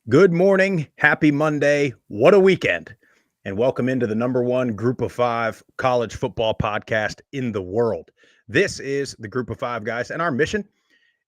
Good morning. Happy Monday. What a weekend. And welcome into the number one Group of Five college football podcast in the world. This is the Group of Five guys, and our mission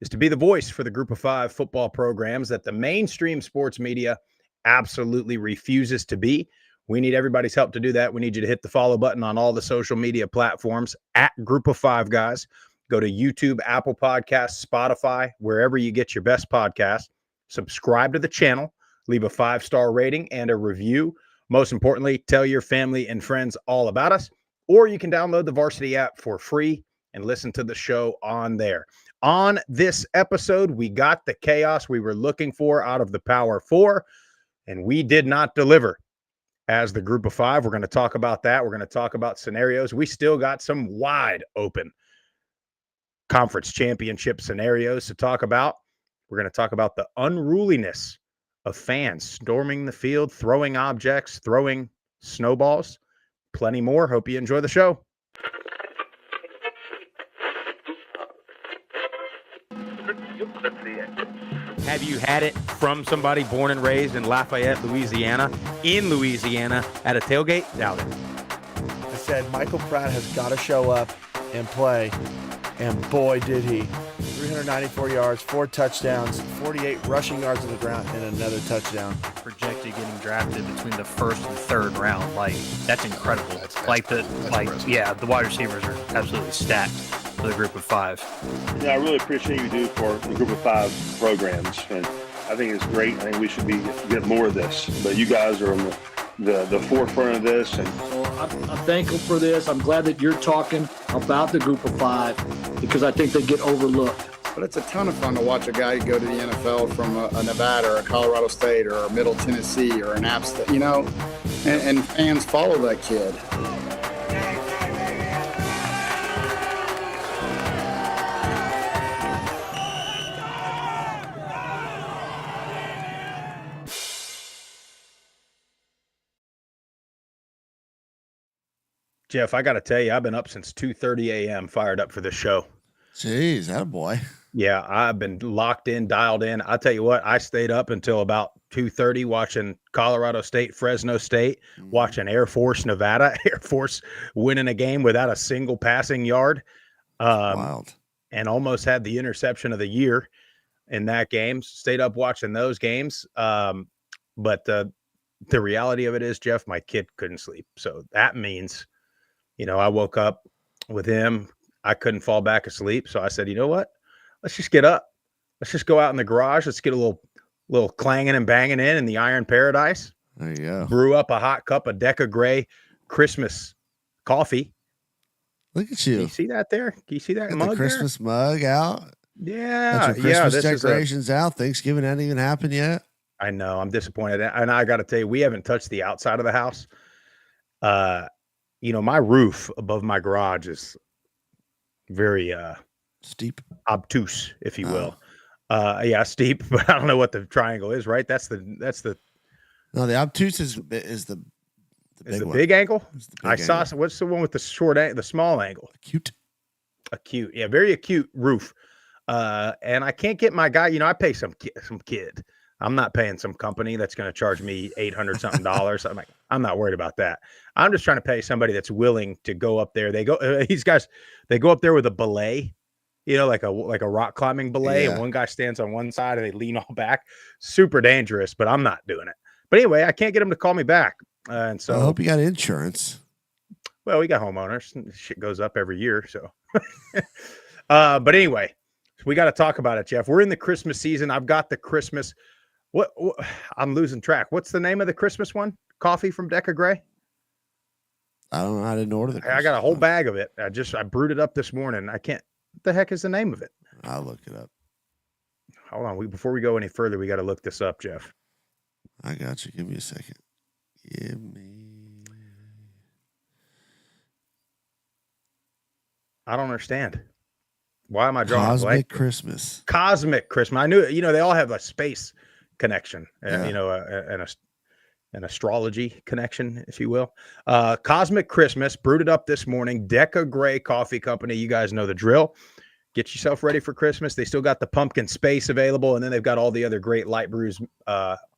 is to be the voice for the Group of Five football programs that the mainstream sports media absolutely refuses to be. We need everybody's help to do that. We need you to hit the follow button on all the social media platforms at Group of Five guys. Go to YouTube, Apple Podcasts, Spotify, wherever you get your best podcast. Subscribe to the channel, leave a 5-star rating and a review. Most importantly, tell your family and friends all about us, or you can download the Varsity app for free and listen to the show on there. On this episode, we got the chaos we were looking for out of the Power Four, and we did not deliver as the Group of Five. We're going to talk about that. We're going to talk about scenarios. We still got some wide open conference championship scenarios to talk about. We're going to talk about the unruliness of fans storming the field, throwing objects, throwing snowballs, plenty more. Hope you enjoy the show. Have you had it from somebody born and raised in Lafayette, Louisiana, at a tailgate? Doubt it. I said Michael Pratt has got to show up and play, and boy did he. 394 yards, 4 touchdowns, 48 rushing yards on the ground, and another touchdown. Projected getting drafted between the first and third round, that's incredible. That's impressive. The wide receivers are absolutely stacked for the Group of Five. Yeah, I really appreciate you do for the Group of Five programs, and I think it's great. I think we should get more of this. But you guys are on the forefront of this, and so I'm thankful for this. I'm glad that you're talking about the Group of Five because I think they get overlooked. But it's a ton of fun to watch a guy go to the NFL from a Nevada or a Colorado State or a Middle Tennessee or an App State, and fans follow that kid. Jeff, I got to tell you, I've been up since 2:30 a.m. fired up for this show. Jeez, attaboy. Yeah, I've been locked in, dialed in. I'll tell you what, I stayed up until about 2:30 watching Colorado State, Fresno State, watching Air Force, Nevada, Air Force winning a game without a single passing yard. Wild. And almost had the interception of the year in that game. Stayed up watching those games. But the reality of it is, Jeff, my kid couldn't sleep. So that means, I woke up with him. I couldn't fall back asleep. So I said, you know what? Let's just get up. Let's just go out in the garage. Let's get a little clanging and banging in the Iron Paradise. There you go. Brew up a hot cup of Deca Gray Christmas coffee. Look at you. Can you see that there? Can you see that Got mug the Christmas mug out. Yeah. Got your Christmas decorations out. Thanksgiving hasn't even happened yet. I know. I'm disappointed. And I got to tell you, we haven't touched the outside of the house. My roof above my garage is very steep, obtuse, if you will. Steep, but I don't know what the triangle is, right? No, the obtuse is the big angle. I saw. What's the one with the small angle? Acute. Yeah, very acute roof. And I can't get my guy. I pay some kid. I'm not paying some company that's going to charge me $800 something. I'm not worried about that. I'm just trying to pay somebody that's willing to go up there. They go up there with a belay, like a rock climbing belay. Yeah. And one guy stands on one side and they lean all back. Super dangerous, but I'm not doing it. But anyway, I can't get him to call me back. And so I hope you got insurance. Well, we got homeowners. Shit goes up every year. So, but anyway, we got to talk about it, Jeff. We're in the Christmas season. I've got the Christmas. What I'm losing track. What's the name of the Christmas one? Coffee from Deca Gray? I don't know. I didn't order I got a whole bag of it. I brewed it up this morning. I can't. What the heck is the name of it? I'll look it up. Hold on. Before we go any further, we got to look this up, Jeff. I got you. Give me a second. I don't understand. Why am I drawing Cosmic Christmas? Cosmic Christmas. I knew, they all have a space connection, yeah. An astrology connection, if you will. Cosmic Christmas, brewed it up this morning. Deca Gray Coffee Company. You guys know the drill. Get yourself ready for Christmas. They still got the pumpkin space available, and then they've got all the other great light brews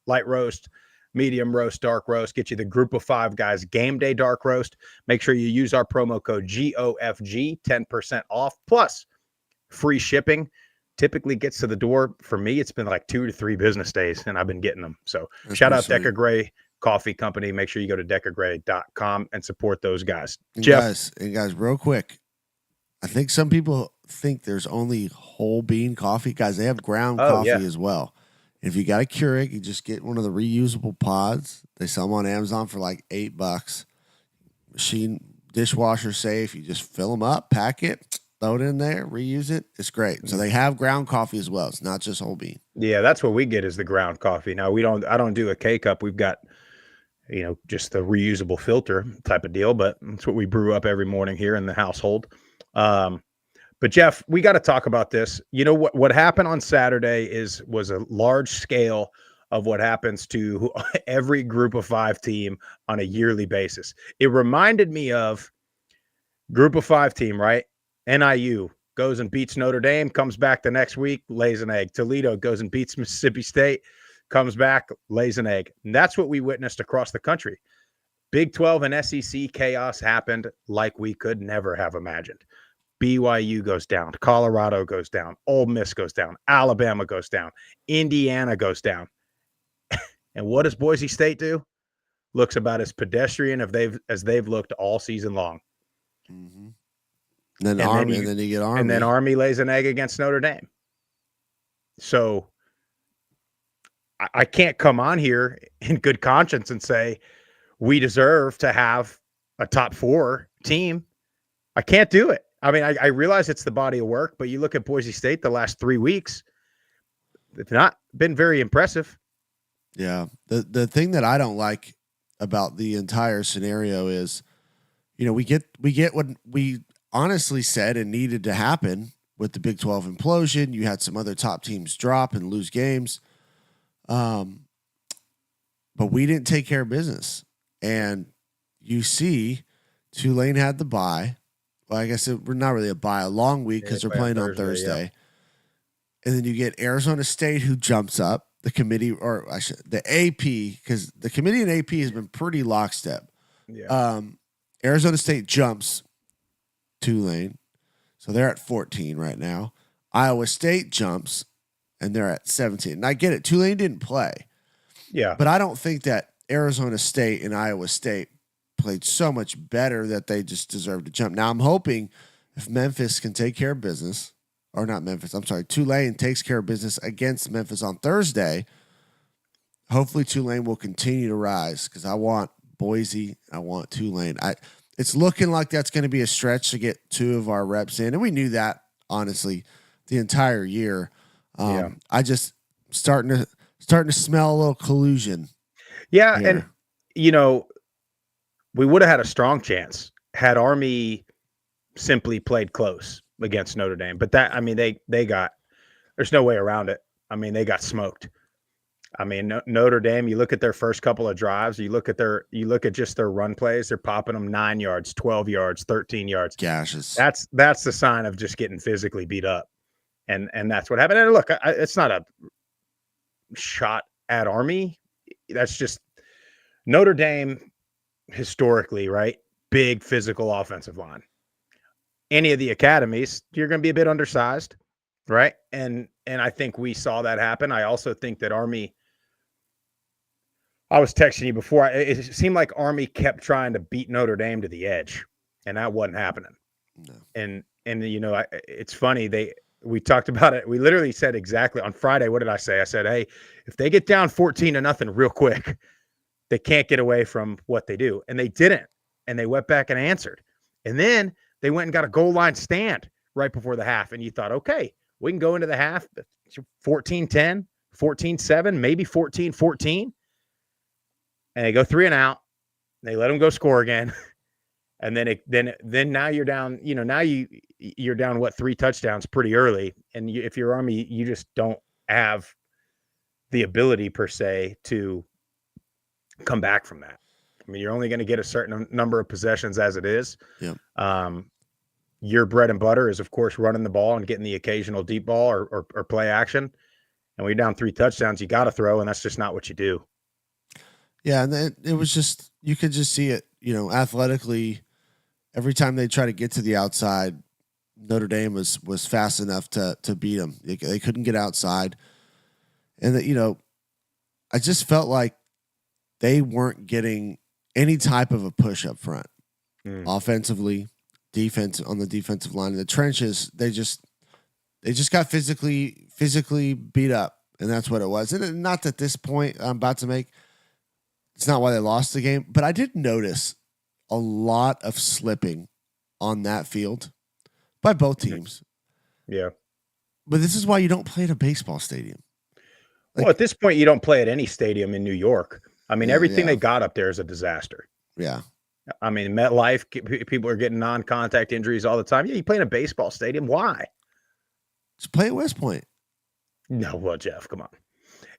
light roast, medium roast, dark roast. Get you the Group of Five Guys Game Day Dark Roast. Make sure you use our promo code GOFG, 10% off, plus free shipping. Typically gets to the door. For me, it's been like 2 to 3 business days, and I've been getting them. So shout out Decker Gray Coffee Company. Make sure you go to deckergray.com and support those guys. And Jeff. guys, real quick. I think some people think there's only whole bean coffee. Guys, they have ground coffee as well. If you got a Keurig, you just get one of the reusable pods. They sell them on Amazon for like $8. Machine, dishwasher safe. You just fill them up, pack it, throw it in there, reuse it. It's great. So they have ground coffee as well. It's not just whole bean. Yeah, that's what we get is the ground coffee. Now I don't do a K-cup. We've got, just the reusable filter type of deal, but that's what we brew up every morning here in the household. But Jeff, we got to talk about this. You know what happened on Saturday was a large scale of what happens to every Group of Five team on a yearly basis. It reminded me of Group of Five team, right? NIU goes and beats Notre Dame, comes back the next week, lays an egg. Toledo goes and beats Mississippi State, comes back, lays an egg. And that's what we witnessed across the country. Big 12 and SEC chaos happened like we could never have imagined. BYU goes down. Colorado goes down. Ole Miss goes down. Alabama goes down. Indiana goes down. And what does Boise State do? Looks about as pedestrian as they've looked all season long. Mm-hmm. And then you get Army. And then Army lays an egg against Notre Dame. So I can't come on here in good conscience and say we deserve to have a top 4 team. I can't do it. I mean, I realize it's the body of work, but you look at Boise State the last 3 weeks, it's not been very impressive. Yeah. The thing that I don't like about the entire scenario is, we get what we honestly said and needed to happen with the Big 12 implosion. You had some other top teams drop and lose games. But we didn't take care of business. And you see Tulane had the bye. Well, I guess we're not really a long week because they're playing on Thursday. Yeah. And then you get Arizona State who jumps up. The committee, or the AP, because the committee and AP has been pretty lockstep. Yeah. Arizona State jumps Tulane. So they're at 14 right now. Iowa State jumps, and they're at 17. And I get it. Tulane didn't play. Yeah. But I don't think that Arizona State and Iowa State played so much better that they just deserve to jump. Now, I'm hoping if Memphis can take care of business, or not Memphis, I'm sorry, Tulane takes care of business against Memphis on Thursday, hopefully Tulane will continue to rise because I want Boise, I want Tulane. It's looking like that's going to be a stretch to get 2 of our reps in, and we knew that, honestly, the entire year. I just starting to smell a little collusion. Yeah, here. and, we would have had a strong chance had Army simply played close against Notre Dame. But there's no way around it. I mean, they got smoked. I mean, Notre Dame, you look at their first couple of drives, you look at just their run plays, they're popping them 9 yards, 12 yards, 13 yards. Gashes. That's the sign of just getting physically beat up. And that's what happened. And look, it's not a shot at Army. That's just Notre Dame historically, right? Big physical offensive line. Any of the academies, you're going to be a bit undersized, right? And I think we saw that happen. I also think that Army, I was texting you before, it seemed like Army kept trying to beat Notre Dame to the edge, and that wasn't happening. No. And it's funny, we talked about it. We literally said exactly on Friday, what did I say? I said, hey, if they get down 14-0 real quick, they can't get away from what they do. And they didn't. And they went back and answered. And then they went and got a goal line stand right before the half. And you thought, okay, we can go into the half 14-10, 14-7, maybe 14-14. And they go 3 and out. They let them go score again. And then now you're down, now you're down 3 touchdowns pretty early. And if you're Army, you just don't have the ability per se to come back from that. I mean, you're only going to get a certain number of possessions as it is. Yeah. Your bread and butter is, of course, running the ball and getting the occasional deep ball or play action. And when you're down 3 touchdowns, you got to throw, and that's just not what you do. Yeah, and it was just, you could just see it, athletically. Every time they try to get to the outside, Notre Dame was fast enough to beat them. They couldn't get outside, and that I just felt like they weren't getting any type of a push up front, offensively, on the defensive line in the trenches. They just got physically beat up, and that's what it was. And not that this point I'm about to make, it's not why they lost the game, but I did notice a lot of slipping on that field by both teams. Yeah. But this is why you don't play at a baseball stadium. Well, at this point, you don't play at any stadium in New York. I mean, everything they got up there is a disaster. Yeah. I mean, MetLife, people are getting non-contact injuries all the time. Yeah, you play in a baseball stadium. Why? Just play at West Point. No, well, Jeff, come on.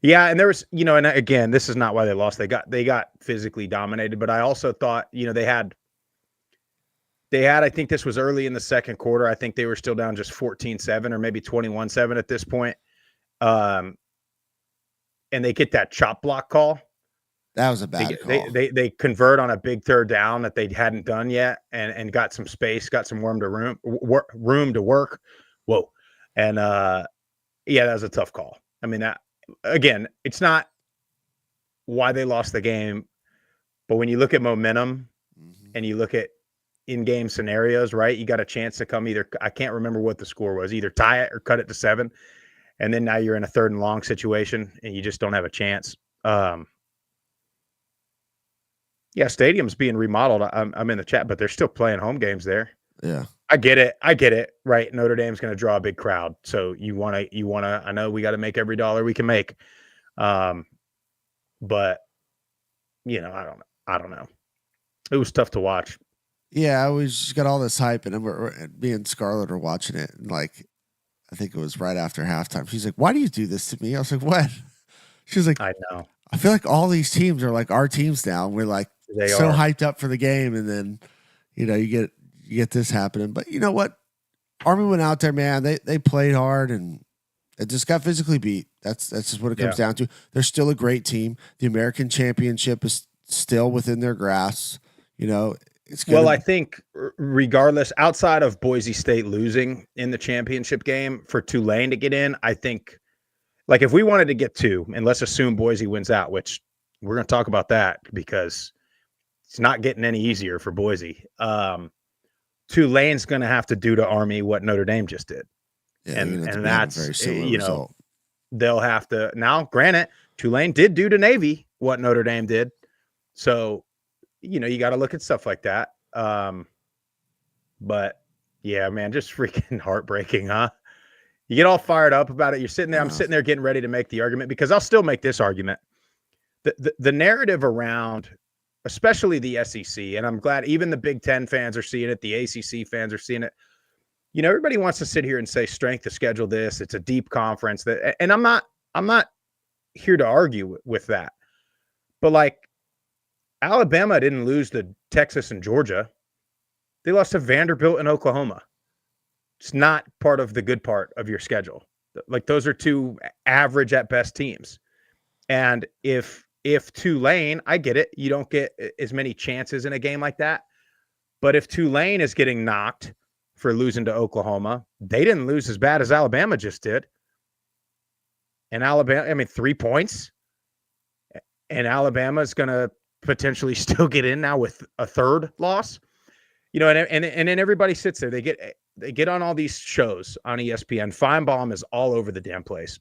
Yeah, and there was, and again, this is not why they lost. They got physically dominated, but I also thought, they had, I think this was early in the second quarter. I think they were still down just 14-7 or maybe 21-7 at this point. And they get that chop block call. That was a bad call. They convert on a big third down that they hadn't done yet, and got some space, got some room to work. Whoa. And yeah, that was a tough call. I mean, that, again, it's not why they lost the game, but when you look at momentum and you look at in-game scenarios, right? You got a chance to come either, I can't remember what the score was, either tie it or cut it to 7. And then now you're in a 3rd and long situation and you just don't have a chance. Yeah, stadium's being remodeled. I'm in the chat, but they're still playing home games there. Yeah. I get it. Right. Notre Dame's going to draw a big crowd. So you want to, I know we got to make every dollar we can make. But I don't know. It was tough to watch. Yeah. I was just got all this hype, and me and Scarlett are watching it. And I think it was right after halftime. She's like, "Why do you do this to me?" I was like, "What?" She was like, "I know. I feel like all these teams are like our teams now. And we're like so hyped up for the game. And then, you get this happening. But you know what? Army went out there, man. They played hard, and it just got physically beat. That's just what it comes down to. They're still a great team. The American championship is still within their grasp. I think regardless, outside of Boise State losing in the championship game, for Tulane to get in, I think, like, if we wanted to get 2, and let's assume Boise wins out, which we're going to talk about that because it's not getting any easier for Boise. Tulane's going to have to do to Army what Notre Dame just did. Yeah, and that's, very similar result. They'll have to, now granted, Tulane did do to Navy what Notre Dame did. So, you got to look at stuff like that. But yeah, man, just freaking heartbreaking, huh? You get all fired up about it. You're sitting there. I'm sitting there getting ready to make the argument, because I'll still make this argument. The narrative around, especially the SEC, and I'm glad even the Big Ten fans are seeing it. The ACC fans are seeing it. Everybody wants to sit here and say strength of schedule this. It's a deep conference. And I'm not here to argue with that. But Alabama didn't lose to Texas and Georgia. They lost to Vanderbilt and Oklahoma. It's not part of the good part of your schedule. Those are 2 average at best teams. And if Tulane, I get it, you don't get as many chances in a game like that. But if Tulane is getting knocked for losing to Oklahoma, they didn't lose as bad as Alabama just did. And Alabama, 3 points. And Alabama is going to potentially still get in now with a 3rd loss. And then everybody sits there. They get on all these shows on ESPN. Feinbaum is all over the damn place,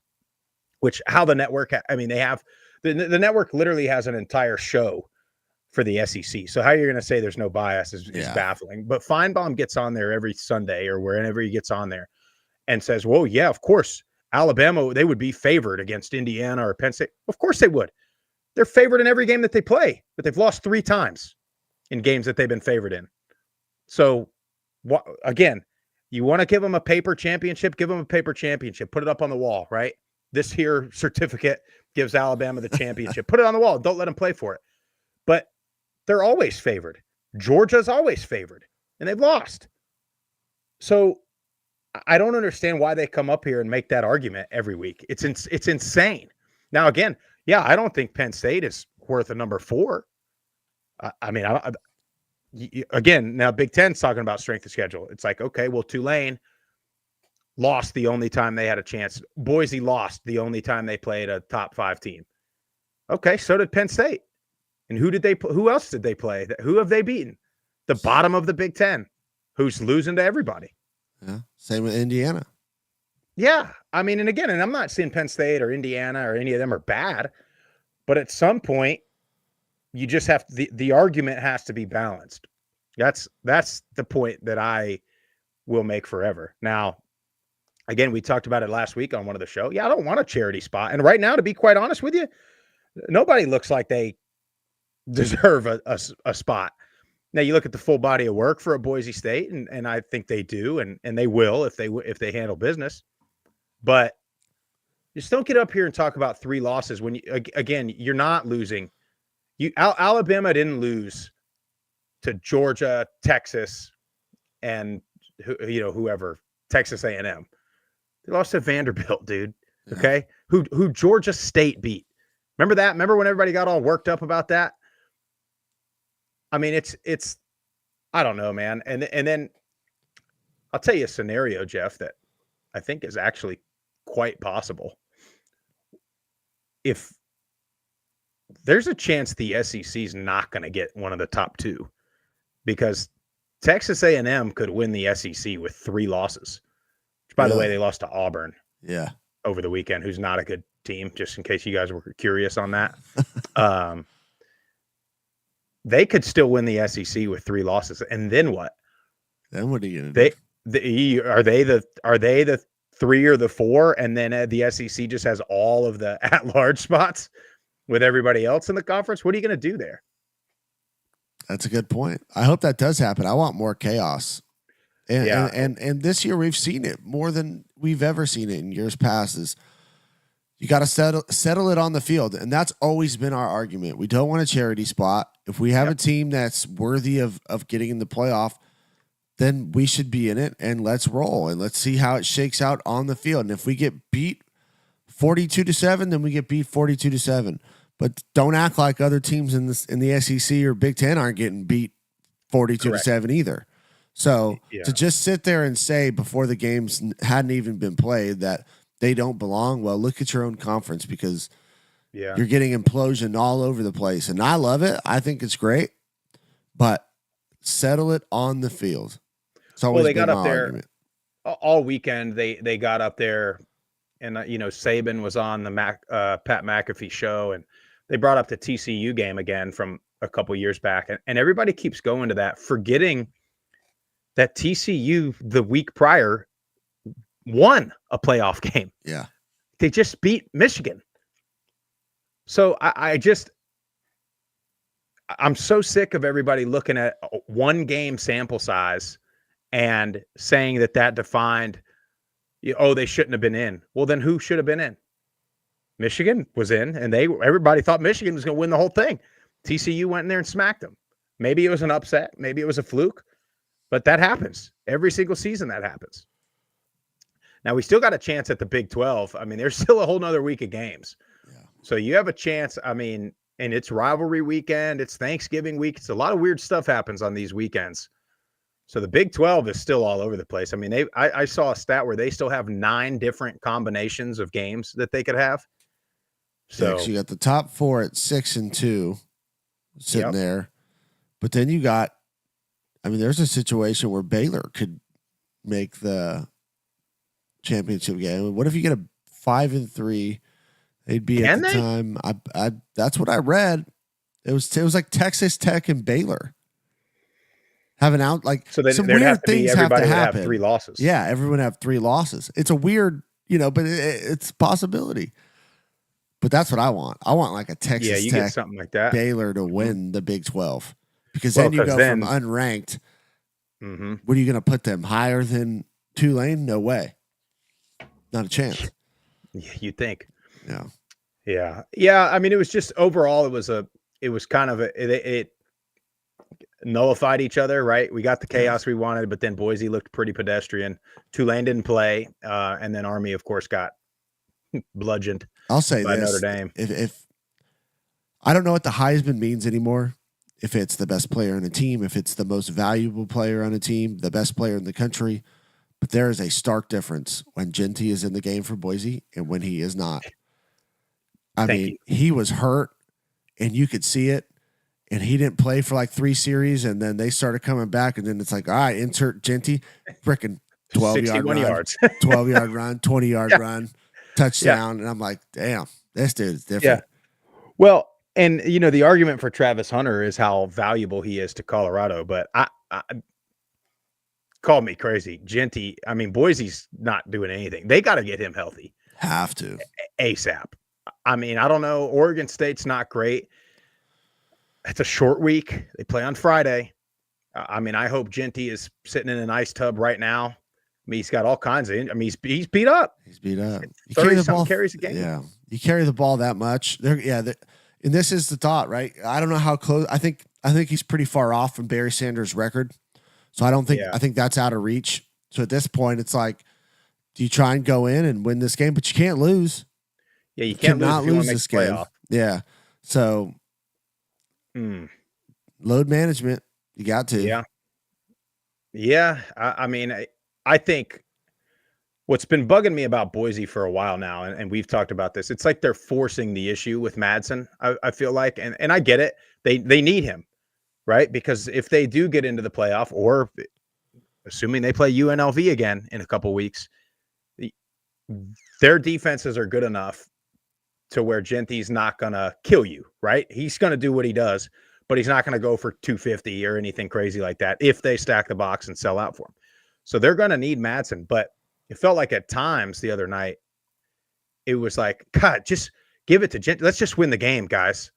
which how the network, they have, the network literally has an entire show for the SEC. So how you're going to say there's no bias is baffling. But Feinbaum gets on there every Sunday or wherever he gets on there and says, well, yeah, of course, Alabama, they would be favored against Indiana or Penn State. Of course they would. They're favored in every game that they play, but they've lost 3 times in games that they've been favored in. So, again, you want to give them a paper championship, give them a paper championship. Put it up on the wall, right? This here certificate gives Alabama the championship. Put it on the wall. Don't let them play for it. But they're always favored. Georgia's always favored, and they've lost. So I don't understand why they come up here and make that argument every week. It's insane. Now, again, yeah, I don't think Penn State is worth a number 4. Again, now Big Ten's talking about strength of schedule. It's like, okay, well, Tulane lost the only time they had a chance. Boise lost the only time they played a top 5 team. Okay, so did Penn State. And who else did they play? Who have they beaten? The bottom of the Big Ten, who's losing to everybody. Yeah. Same with Indiana. Yeah. I mean, and again, and I'm not saying Penn State or Indiana or any of them are bad, but at some point, you just have the argument has to be balanced. That's the point that I will make forever. Now, again, we talked about it last week on one of the show. Yeah, I don't want a charity spot. And right now, to be quite honest with you, nobody looks like they deserve a spot. Now you look at the full body of work for a Boise State, and I think they do, and they will if they handle business. But just don't get up here and talk about 3 losses when again, you're not losing. Alabama didn't lose to Georgia, Texas, and whoever, Texas A&M. They lost to Vanderbilt, dude. Okay, who Georgia State beat. Remember that? Remember when everybody got all worked up about that? I mean, it's I don't know, man. And then I'll tell you a scenario, Jeff, that I think is actually quite possible. If there's a chance the SEC is not going to get one of the top 2, because Texas A&M could win the SEC with 3 losses. Which, by the way, they lost to Auburn. Yeah. Over the weekend, who's not a good team, just in case you guys were curious on that. They could still win the SEC with 3 losses. And then what? Then what are you going to do? Are they the 3 or the 4? And then the SEC just has all of the at-large spots with everybody else in the conference? What are you going to do there? That's a good point. I hope that does happen. I want more chaos. And this year we've seen it more than we've ever seen it in years past. Is you got to settle it on the field, and that's always been our argument. We don't want a charity spot. If we have a team that's worthy of getting in the playoff, then we should be in it, and let's roll, and let's see how it shakes out on the field. And if we get beat 42-7, then we get beat 42-7. But don't act like other teams in the SEC or Big Ten aren't getting beat 42-7 either. So to just sit there and say before the games hadn't even been played that they don't belong, well, look at your own conference, because you're getting implosion all over the place. And I love it. I think it's great. But settle it on the field. It's always they been got my up there argument. All weekend. They got up there, and Saban was on the Pat McAfee show, and they brought up the TCU game again from a couple years back, and everybody keeps going to that, forgetting that TCU the week prior won a playoff game. Yeah. They just beat Michigan. So I'm so sick of everybody looking at one game sample size and saying that defined, they shouldn't have been in. Well, then who should have been in? Michigan was in, and everybody thought Michigan was going to win the whole thing. TCU went in there and smacked them. Maybe it was an upset. Maybe it was a fluke. But that happens. Every single season that happens. Now, we still got a chance at the Big 12. I mean, there's still a whole nother week of games. Yeah. So you have a chance. I mean, and it's rivalry weekend. It's Thanksgiving week. It's a lot of weird stuff happens on these weekends. So the Big 12 is still all over the place. I mean, I saw a stat where they still have 9 different combinations of games that they could have. So you got the top 4 at 6-2 sitting there. But then you got, there's a situation where Baylor could make the championship game. What if you get a 5-3? They'd be at the time. I that's what I read. It was like Texas Tech and Baylor having out some weird things have to happen. 3 losses. Yeah, everyone have 3 losses. It's a weird, but it's a possibility. But that's what I want. I want like a Texas Tech, get something like that. Baylor to win the Big 12, because then you go from unranked. Mm-hmm. What are you going to put them higher than Tulane? No way. Not a chance. You think? Yeah. Yeah. I mean, it was just overall, it was kind of nullified each other, right? We got the chaos we wanted, but then Boise looked pretty pedestrian. Tulane didn't play, and then Army, of course, got bludgeoned. I'll say by this: Notre Dame. If I don't know what the Heisman means anymore, if it's the best player on a team, if it's the most valuable player on a team, the best player in the country, but there is a stark difference when Genty is in the game for Boise and when he is not. I mean, he was hurt, and you could see it. And he didn't play for like 3 series, and then they started coming back, and then it's like, all right, insert Genty, freaking 12-yard run, yards. 12-yard run, 20-yard run, touchdown, and I'm like, damn, this dude is different. Yeah. Well, and the argument for Travis Hunter is how valuable he is to Colorado, but I call me crazy. Genty, I mean, Boise's not doing anything. They got to get him healthy. Have to. ASAP. I mean, I don't know. Oregon State's not great. It's a short week. They play on Friday. I mean, I hope Genty is sitting in an ice tub right now. I mean, he's got all kinds of. I mean, he's beat up. He's beat up. You carry the ball, carries a game. Yeah, you carry the ball that much. And this is the thought, right? I don't know how close. I think he's pretty far off from Barry Sanders' record. So I don't think. I think that's out of reach. So at this point, it's like, do you try and go in and win this game? But you can't lose. Yeah, you can't lose this game. Playoff. Yeah. So. Load management, you got to. Yeah. I mean, I think what's been bugging me about Boise for a while now, and we've talked about this, it's like they're forcing the issue with Madsen. I feel like, and I get it. They need him, right? Because if they do get into the playoff, or assuming they play UNLV again in a couple weeks, their defenses are good enough to where Genty's not going to kill you, right? He's going to do what he does, but he's not going to go for 250 or anything crazy like that if they stack the box and sell out for him. So they're going to need Madsen, but it felt like at times the other night, it was like, God, just give it to Genty. Let's just win the game, guys.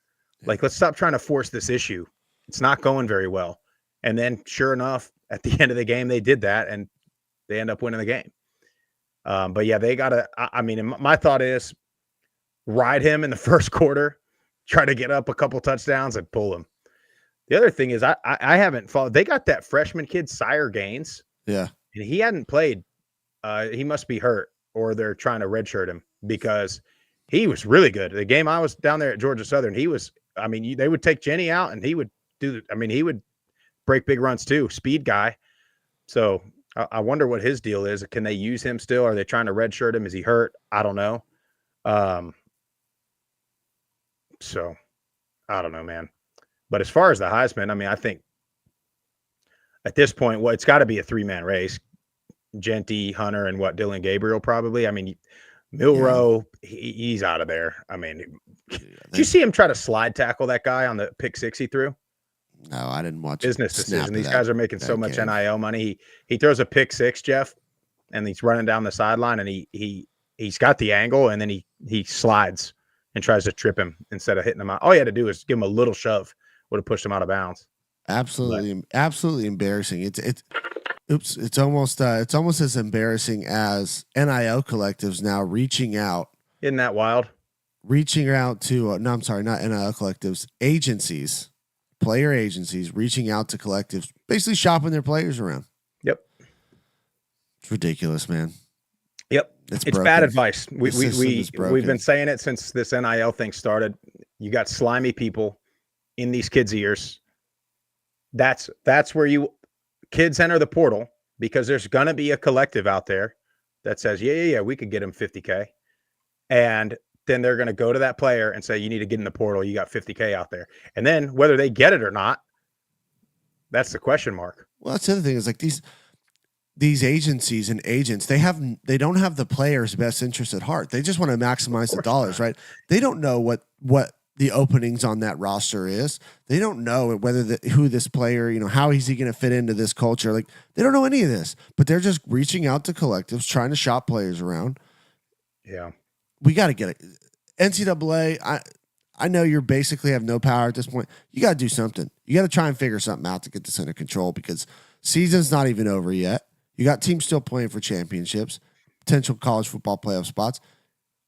Like, let's stop trying to force this issue. It's not going very well. And then sure enough, at the end of the game, they did that and they end up winning the game. But yeah, they got to, I mean, my thought is, ride him in the first quarter, try to get up a couple touchdowns and pull him. The other thing is I haven't followed. They got that freshman kid, Sire Gaines. Yeah. And he hadn't played. He must be hurt or they're trying to redshirt him because he was really good. The game I was down there at Georgia Southern, they would take Genty out and he would he would break big runs too. Speed guy. So I wonder what his deal is. Can they use him still? Are they trying to redshirt him? Is he hurt? I don't know. So I don't know, man. But as far as the Heisman, I mean, I think at this point, it's got to be a 3-man race. Genty, Hunter, and Dylan Gabriel probably. I mean, Milroe, he's out of there. I mean, did you see him try to slide tackle that guy on the pick 6 he threw? No, I didn't watch business decision. These guys are making so much NIL money. He throws a pick 6, Jeff, and he's running down the sideline, and he's got the angle, and then he slides and tries to trip him instead of hitting him out. All you had to do is give him a little shove, would have pushed him out of bounds. Absolutely embarrassing. It's almost as embarrassing as NIL collectives now reaching out. Isn't that wild? Reaching out to no, I'm sorry, not NIL collectives, agencies, player agencies reaching out to collectives, basically shopping their players around. Yep, it's ridiculous, man. Yep, it's bad advice. We've been saying it since this NIL thing started. You got slimy people in these kids' ears. That's where kids enter the portal because there's gonna be a collective out there that says, yeah, we could get him $50K, and then they're gonna go to that player and say, you need to get in the portal. You got $50K out there, and then whether they get it or not, that's the question mark. Well, that's the other thing is like these agencies and agents, they don't have the player's best interest at heart. They just want to maximize the dollars, right? They don't know what the openings on that roster is. They don't know whether who this player, how is he going to fit into this culture? Like they don't know any of this, but they're just reaching out to collectives, trying to shop players around. Yeah, we got to get it. NCAA. I know you basically have no power at this point. You got to do something. You got to try and figure something out to get this under control because season's not even over yet. You got teams still playing for championships, potential college football playoff spots,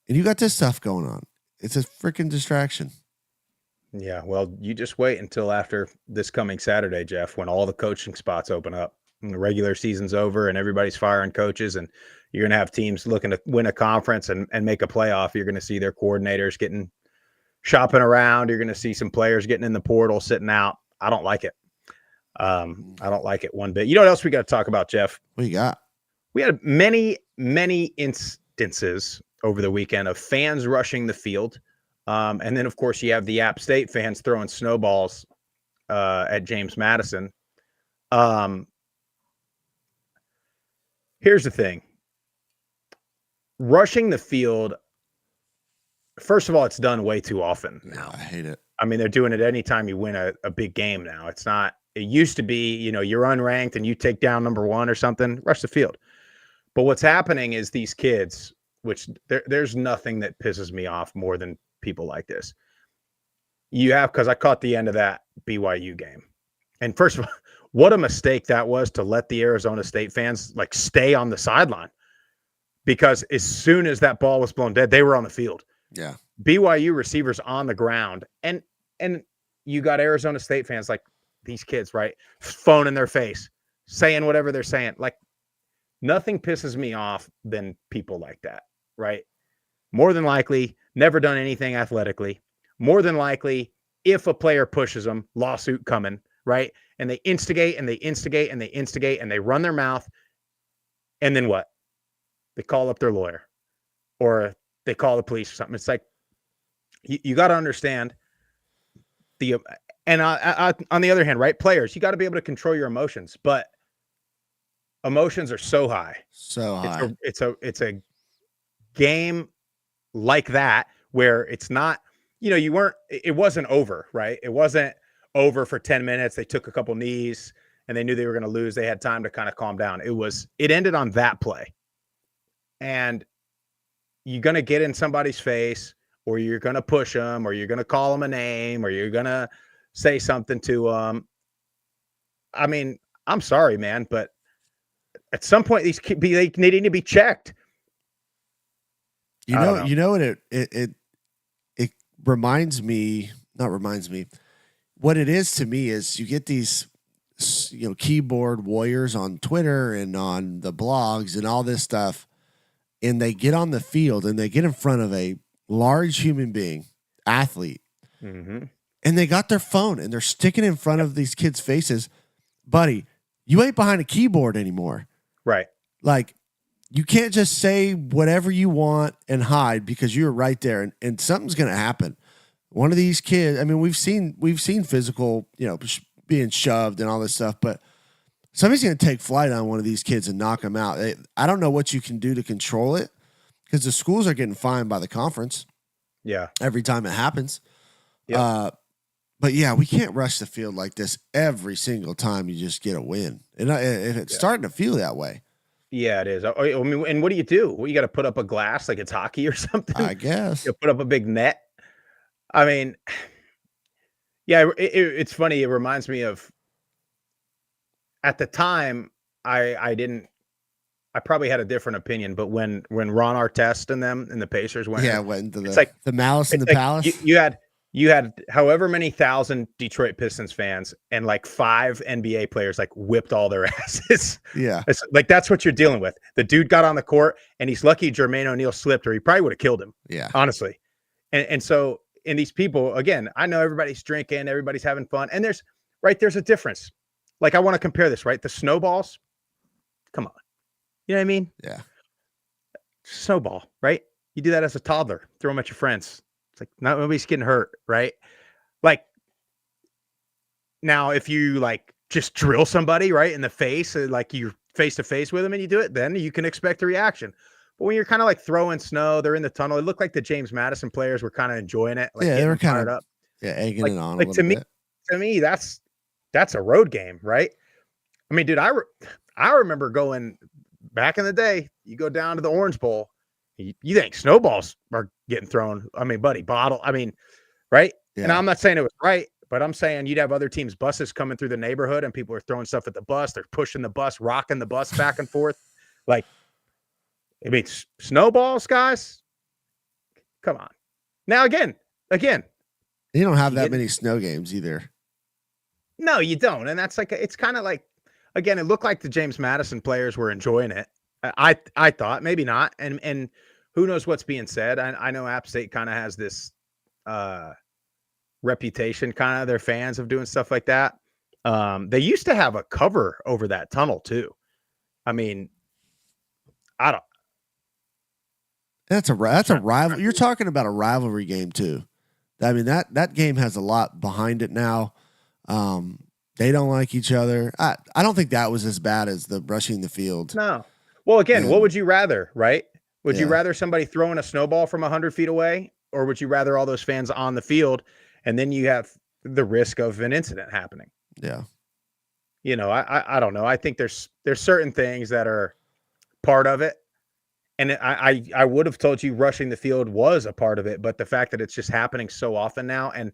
and you got this stuff going on. It's a freaking distraction. Yeah, well, you just wait until after this coming Saturday, Jeff, when all the coaching spots open up and the regular season's over and everybody's firing coaches, and you're going to have teams looking to win a conference and make a playoff. You're going to see their coordinators getting shopping around. You're going to see some players getting in the portal, sitting out. I don't like it. I don't like it one bit. You know what else we got to talk about, Jeff? What you got? We had many, many instances over the weekend of fans rushing the field. And then, of course, you have the App State fans throwing snowballs at James Madison. Here's the thing. Rushing the field, first of all, it's done way too often now. I hate it. I mean, they're doing it anytime you win a big game now. It's not, it used to be, you're unranked and you take down number one or something, rush the field. But what's happening is these kids, which there's nothing that pisses me off more than people like this. Because I caught the end of that BYU game. And first of all, what a mistake that was to let the Arizona State fans stay on the sideline. Because as soon as that ball was blown dead, they were on the field. Yeah. BYU receivers on the ground. And you got Arizona State fans like these kids, right? Phone in their face, saying whatever they're saying. Nothing pisses me off than people like that, right? More than likely, never done anything athletically. More than likely, if a player pushes them, lawsuit coming, right? And they instigate and they instigate and they instigate and they run their mouth. And then what? They call up their lawyer or they call the police or something. It's like, you got to understand and on the other hand, right? Players, you got to be able to control your emotions, but emotions are so high. So high. It's a game like that where it's not, it wasn't over, right? It wasn't over for 10 minutes. They took a couple knees and they knew they were going to lose. They had time to kind of calm down. It ended on that play. And you're going to get in somebody's face or you're going to push them or you're going to call them a name or you're going to say something to them. I mean, I'm sorry, man, but at some point they need to be checked. You know what it reminds me, not reminds me, what it is to me is you get these, keyboard warriors on Twitter and on the blogs and all this stuff, and they get on the field and they get in front of a large human being, athlete, and they got their phone and they're sticking in front of these kids' faces. Buddy, you ain't behind a keyboard anymore. Right. You can't just say whatever you want and hide because you're right there, and something's going to happen. One of these kids, I mean, we've seen physical, being shoved and all this stuff, but somebody's going to take flight on one of these kids and knock them out. I don't know what you can do to control it because the schools are getting fined by the conference. Yeah. Every time it happens. Yep. But yeah, we can't rush the field like this every single time you just get a win. And it's starting to feel that way. Yeah, it is. I mean, and what do you do? Well, you got to put up a glass like it's hockey or something. I guess. You put up a big net. I mean, yeah, it's funny. It reminds me of at the time I probably had a different opinion, but when Ron Artest and them and the Pacers went into the Malice in the Palace. You had however many thousand Detroit Pistons fans and 5 NBA players whipped all their asses. Yeah. It's that's what you're dealing with. The dude got on the court and he's lucky Jermaine O'Neal slipped or he probably would have killed him. Yeah. Honestly. And so, and these people, again, I know everybody's drinking, everybody's having fun. And there's a difference. I want to compare this, right? The snowballs. Come on. You know what I mean? Yeah. Snowball, right? You do that as a toddler, throw them at your friends. It's nobody's getting hurt, right? Now if you just drill somebody right in the face, you're face to face with them and you do it, then you can expect a reaction. But when you're kind of throwing snow, they're in the tunnel. It looked like the James Madison players were kind of enjoying it. They were kind of up. Yeah, egging it on. To me, that's a road game, right? I mean, dude, I remember going back in the day. You go down to the Orange Bowl. You think snowballs are getting thrown? I mean, buddy, right? Yeah. And I'm not saying it was right, but I'm saying you'd have other teams' buses coming through the neighborhood and people are throwing stuff at the bus. They're pushing the bus, rocking the bus back and forth. Snowballs, guys. Come on. Now, again, You don't have You that get- many snow games either. No, you don't. And that's like, it's kind of like, again, it looked like the James Madison players were enjoying it. I thought maybe not. And who knows what's being said. I know App State kind of has this reputation, kind of their fans of doing stuff like that. They used to have a cover over that tunnel too. I mean, I don't. That's a rival. You're talking about a rivalry game too. I mean, that game has a lot behind it now. They don't like each other. I don't think that was as bad as the rushing the field. No. Well, again, And- what would you rather, right? Would you Yeah. rather somebody throwing a snowball from 100 feet away, or would you rather all those fans on the field, and then you have the risk of an incident happening? Yeah. You know, I don't know. I think there's certain things that are part of it. And I would have told you rushing the field was a part of it, but the fact that it's just happening so often now, and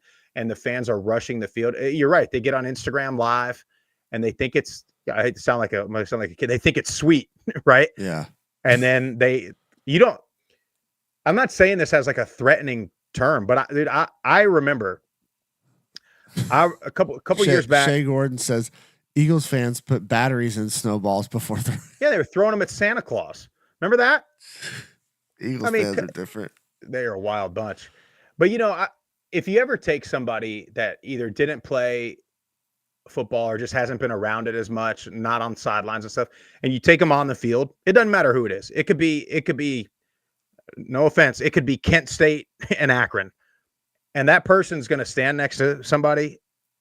the fans are rushing the field, you're right. They get on Instagram Live, and they think it's, I hate to sound like a kid, they think it's sweet, right? Yeah. And then I'm not saying this as like a threatening term, but I remember a couple years back. Shay Gordon says Eagles fans put batteries in snowballs before the Yeah, they were throwing them at Santa Claus. Remember that? Eagles fans are different. They are a wild bunch. But, you know, if you ever take somebody that either didn't play football or just hasn't been around it as much, not on sidelines and stuff, and you take them on the field, it doesn't matter who it is. It could be, no offense, it could be Kent State and Akron. And that person's going to stand next to somebody,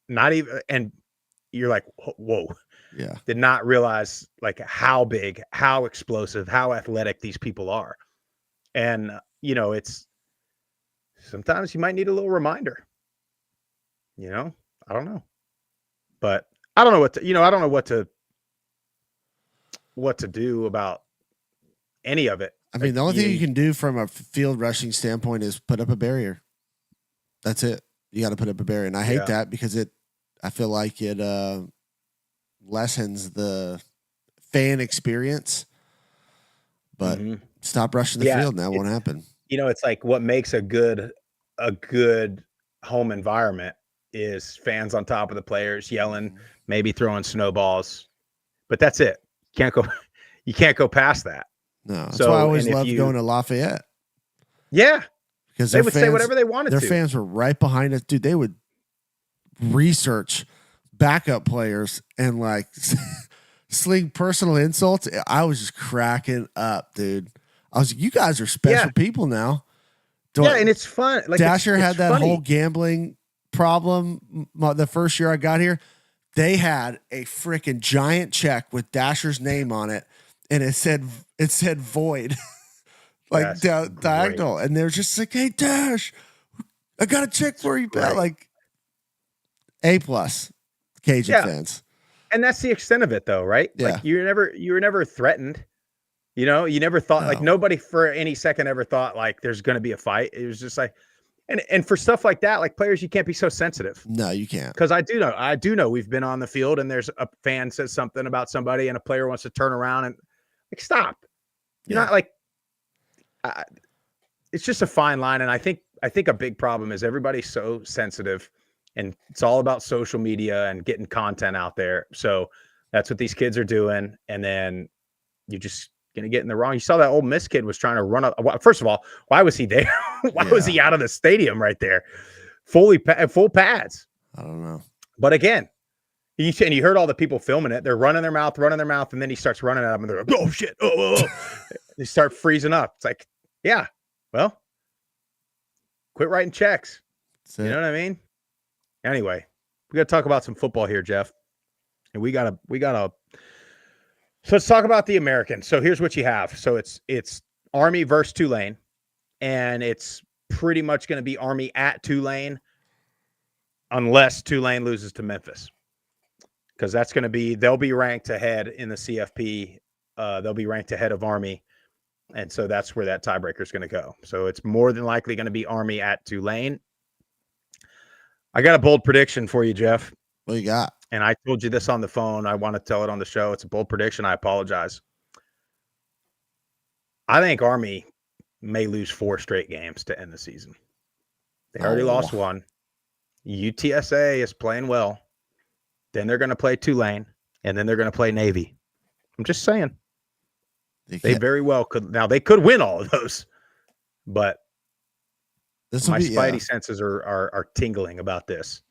not even, and you're like, whoa. Yeah. Did not realize like how big, how explosive, how athletic these people are. And, you know, it's sometimes you might need a little reminder, you know, I don't know, but I don't know I don't know what to do about any of it. I mean, the only thing you can do from a field rushing standpoint is put up a barrier. That's it. You got to put up a barrier. And I hate that because I feel like it lessens the fan experience, but stop rushing the field. That won't happen. You know, it's like what makes a good home environment is fans on top of the players yelling, maybe throwing snowballs, but that's it. You can't go past that. No, that's why I always loved going to Lafayette. Yeah, because they would say whatever they wanted. Their fans were right behind us, dude. They would research backup players and like sling personal insults. I was just cracking up, dude. I was like, you guys are special people now. And it's fun. Like Dasher it's had that funny. whole gambling problem the first year I got here. They had a freaking giant check with Dasher's name on it, and it said void, like diagonal. And they're just like, "Hey Dash, I got a check for you." Like A+ Cajun fans. And that's the extent of it, though, right? Yeah. Like you were never threatened. You know, you never thought like nobody for any second ever thought like there's going to be a fight. It was just like, and for stuff like that, like players, you can't be so sensitive. No, you can't. Because I do know we've been on the field and there's a fan says something about somebody and a player wants to turn around and like, stop. You're not like, it's just a fine line. And I think a big problem is everybody's so sensitive and it's all about social media and getting content out there. So that's what these kids are doing. And then you just going to get in the wrong. You saw that Ole Miss kid was trying to run up. First of all, why was he there? Why was he out of the stadium right there? Full pads. I don't know. But again, you heard all the people filming it. They're running their mouth, and then he starts running at them, and they're like, "Oh shit!" They start freezing up. It's like, yeah, well, quit writing checks. You know what I mean? Anyway, we got to talk about some football here, Jeff, and we gotta. So let's talk about the American. So here's what you have. So it's Army versus Tulane, and it's pretty much going to be Army at Tulane, unless Tulane loses to Memphis. Because that's going to be, they'll be ranked ahead in the CFP. They'll be ranked ahead of Army. And so that's where that tiebreaker is going to go. So it's more than likely going to be Army at Tulane. I got a bold prediction for you, Jeff. What you got? And I told you this on the phone. I want to tell it on the show. It's a bold prediction. I apologize. I think Army may lose 4 straight games to end the season. They already lost one. UTSA is playing well. Then they're going to play Tulane, and then they're going to play Navy. I'm just saying. They very well could. Now, they could win all of those, but my spidey senses are tingling about this.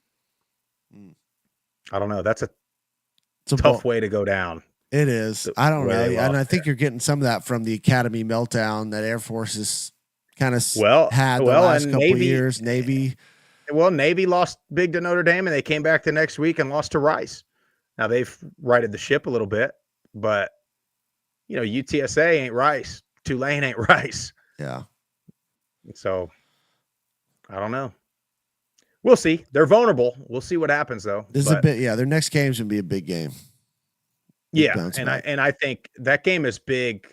I don't know. That's a tough way to go down. It is. I don't know. And I think you're getting some of that from the Academy meltdown that Air Force has kind of had the last couple of years. Navy. Well, Navy lost big to Notre Dame, and they came back the next week and lost to Rice. Now, they've righted the ship a little bit, but, UTSA ain't Rice. Tulane ain't Rice. Yeah. So, I don't know. We'll see. They're vulnerable. We'll see what happens, though. Their next game's going to be a big game. Yeah, and I think that game is big,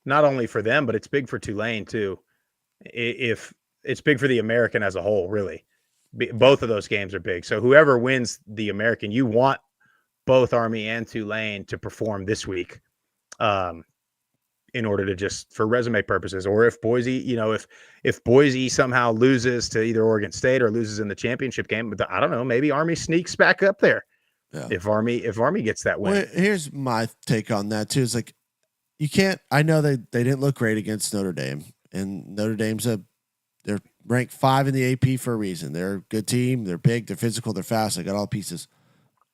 not only for them, but it's big for Tulane, too. If it's big for the American as a whole, really. Both of those games are big. So whoever wins the American, you want both Army and Tulane to perform this week in order to just for resume purposes. Or if Boise, if Boise somehow loses to either Oregon State or loses in the championship game, but I don't know, maybe Army sneaks back up there. Yeah. If Army gets that win. Well, here's my take on that, too. It's like you can't – I know they didn't look great against Notre Dame, and Notre Dame's they're ranked 5 in the AP for a reason. They're a good team. They're big. They're physical. They're fast. They got all pieces.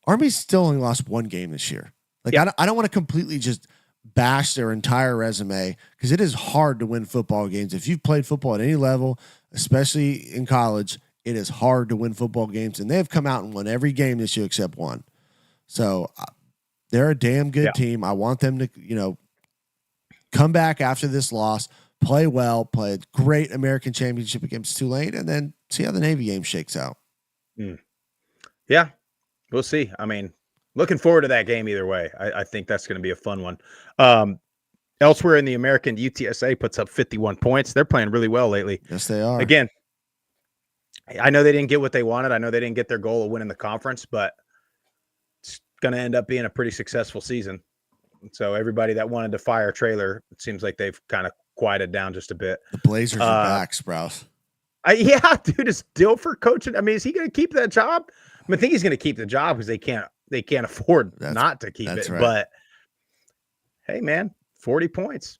Army's still only lost one game this year. Like I don't want to completely just bash their entire resume because it is hard to win football games. If you've played football at any level, especially in college, it is hard to win football games. And they have come out and won every game this year except one. So they're a damn good team. I want them to, come back after this loss, play well, play a great American championship against Tulane, and then see how the Navy game shakes out. Yeah, we'll see. I mean, looking forward to that game either way. I think that's going to be a fun one. Elsewhere in the American, UTSA puts up 51 points. They're playing really well lately. Yes, they are. Again, I know they didn't get what they wanted. I know they didn't get their goal of winning the conference, but it's going to end up being a pretty successful season. So everybody that wanted to fire Traylor, it seems like they've kind of quieted down just a bit. The Blazers are back, Sprouse. Dude, is Dilfer coaching? I mean, is he going to keep that job? I think he's going to keep the job because they can't afford not to keep it. Right. But hey, man, 40 points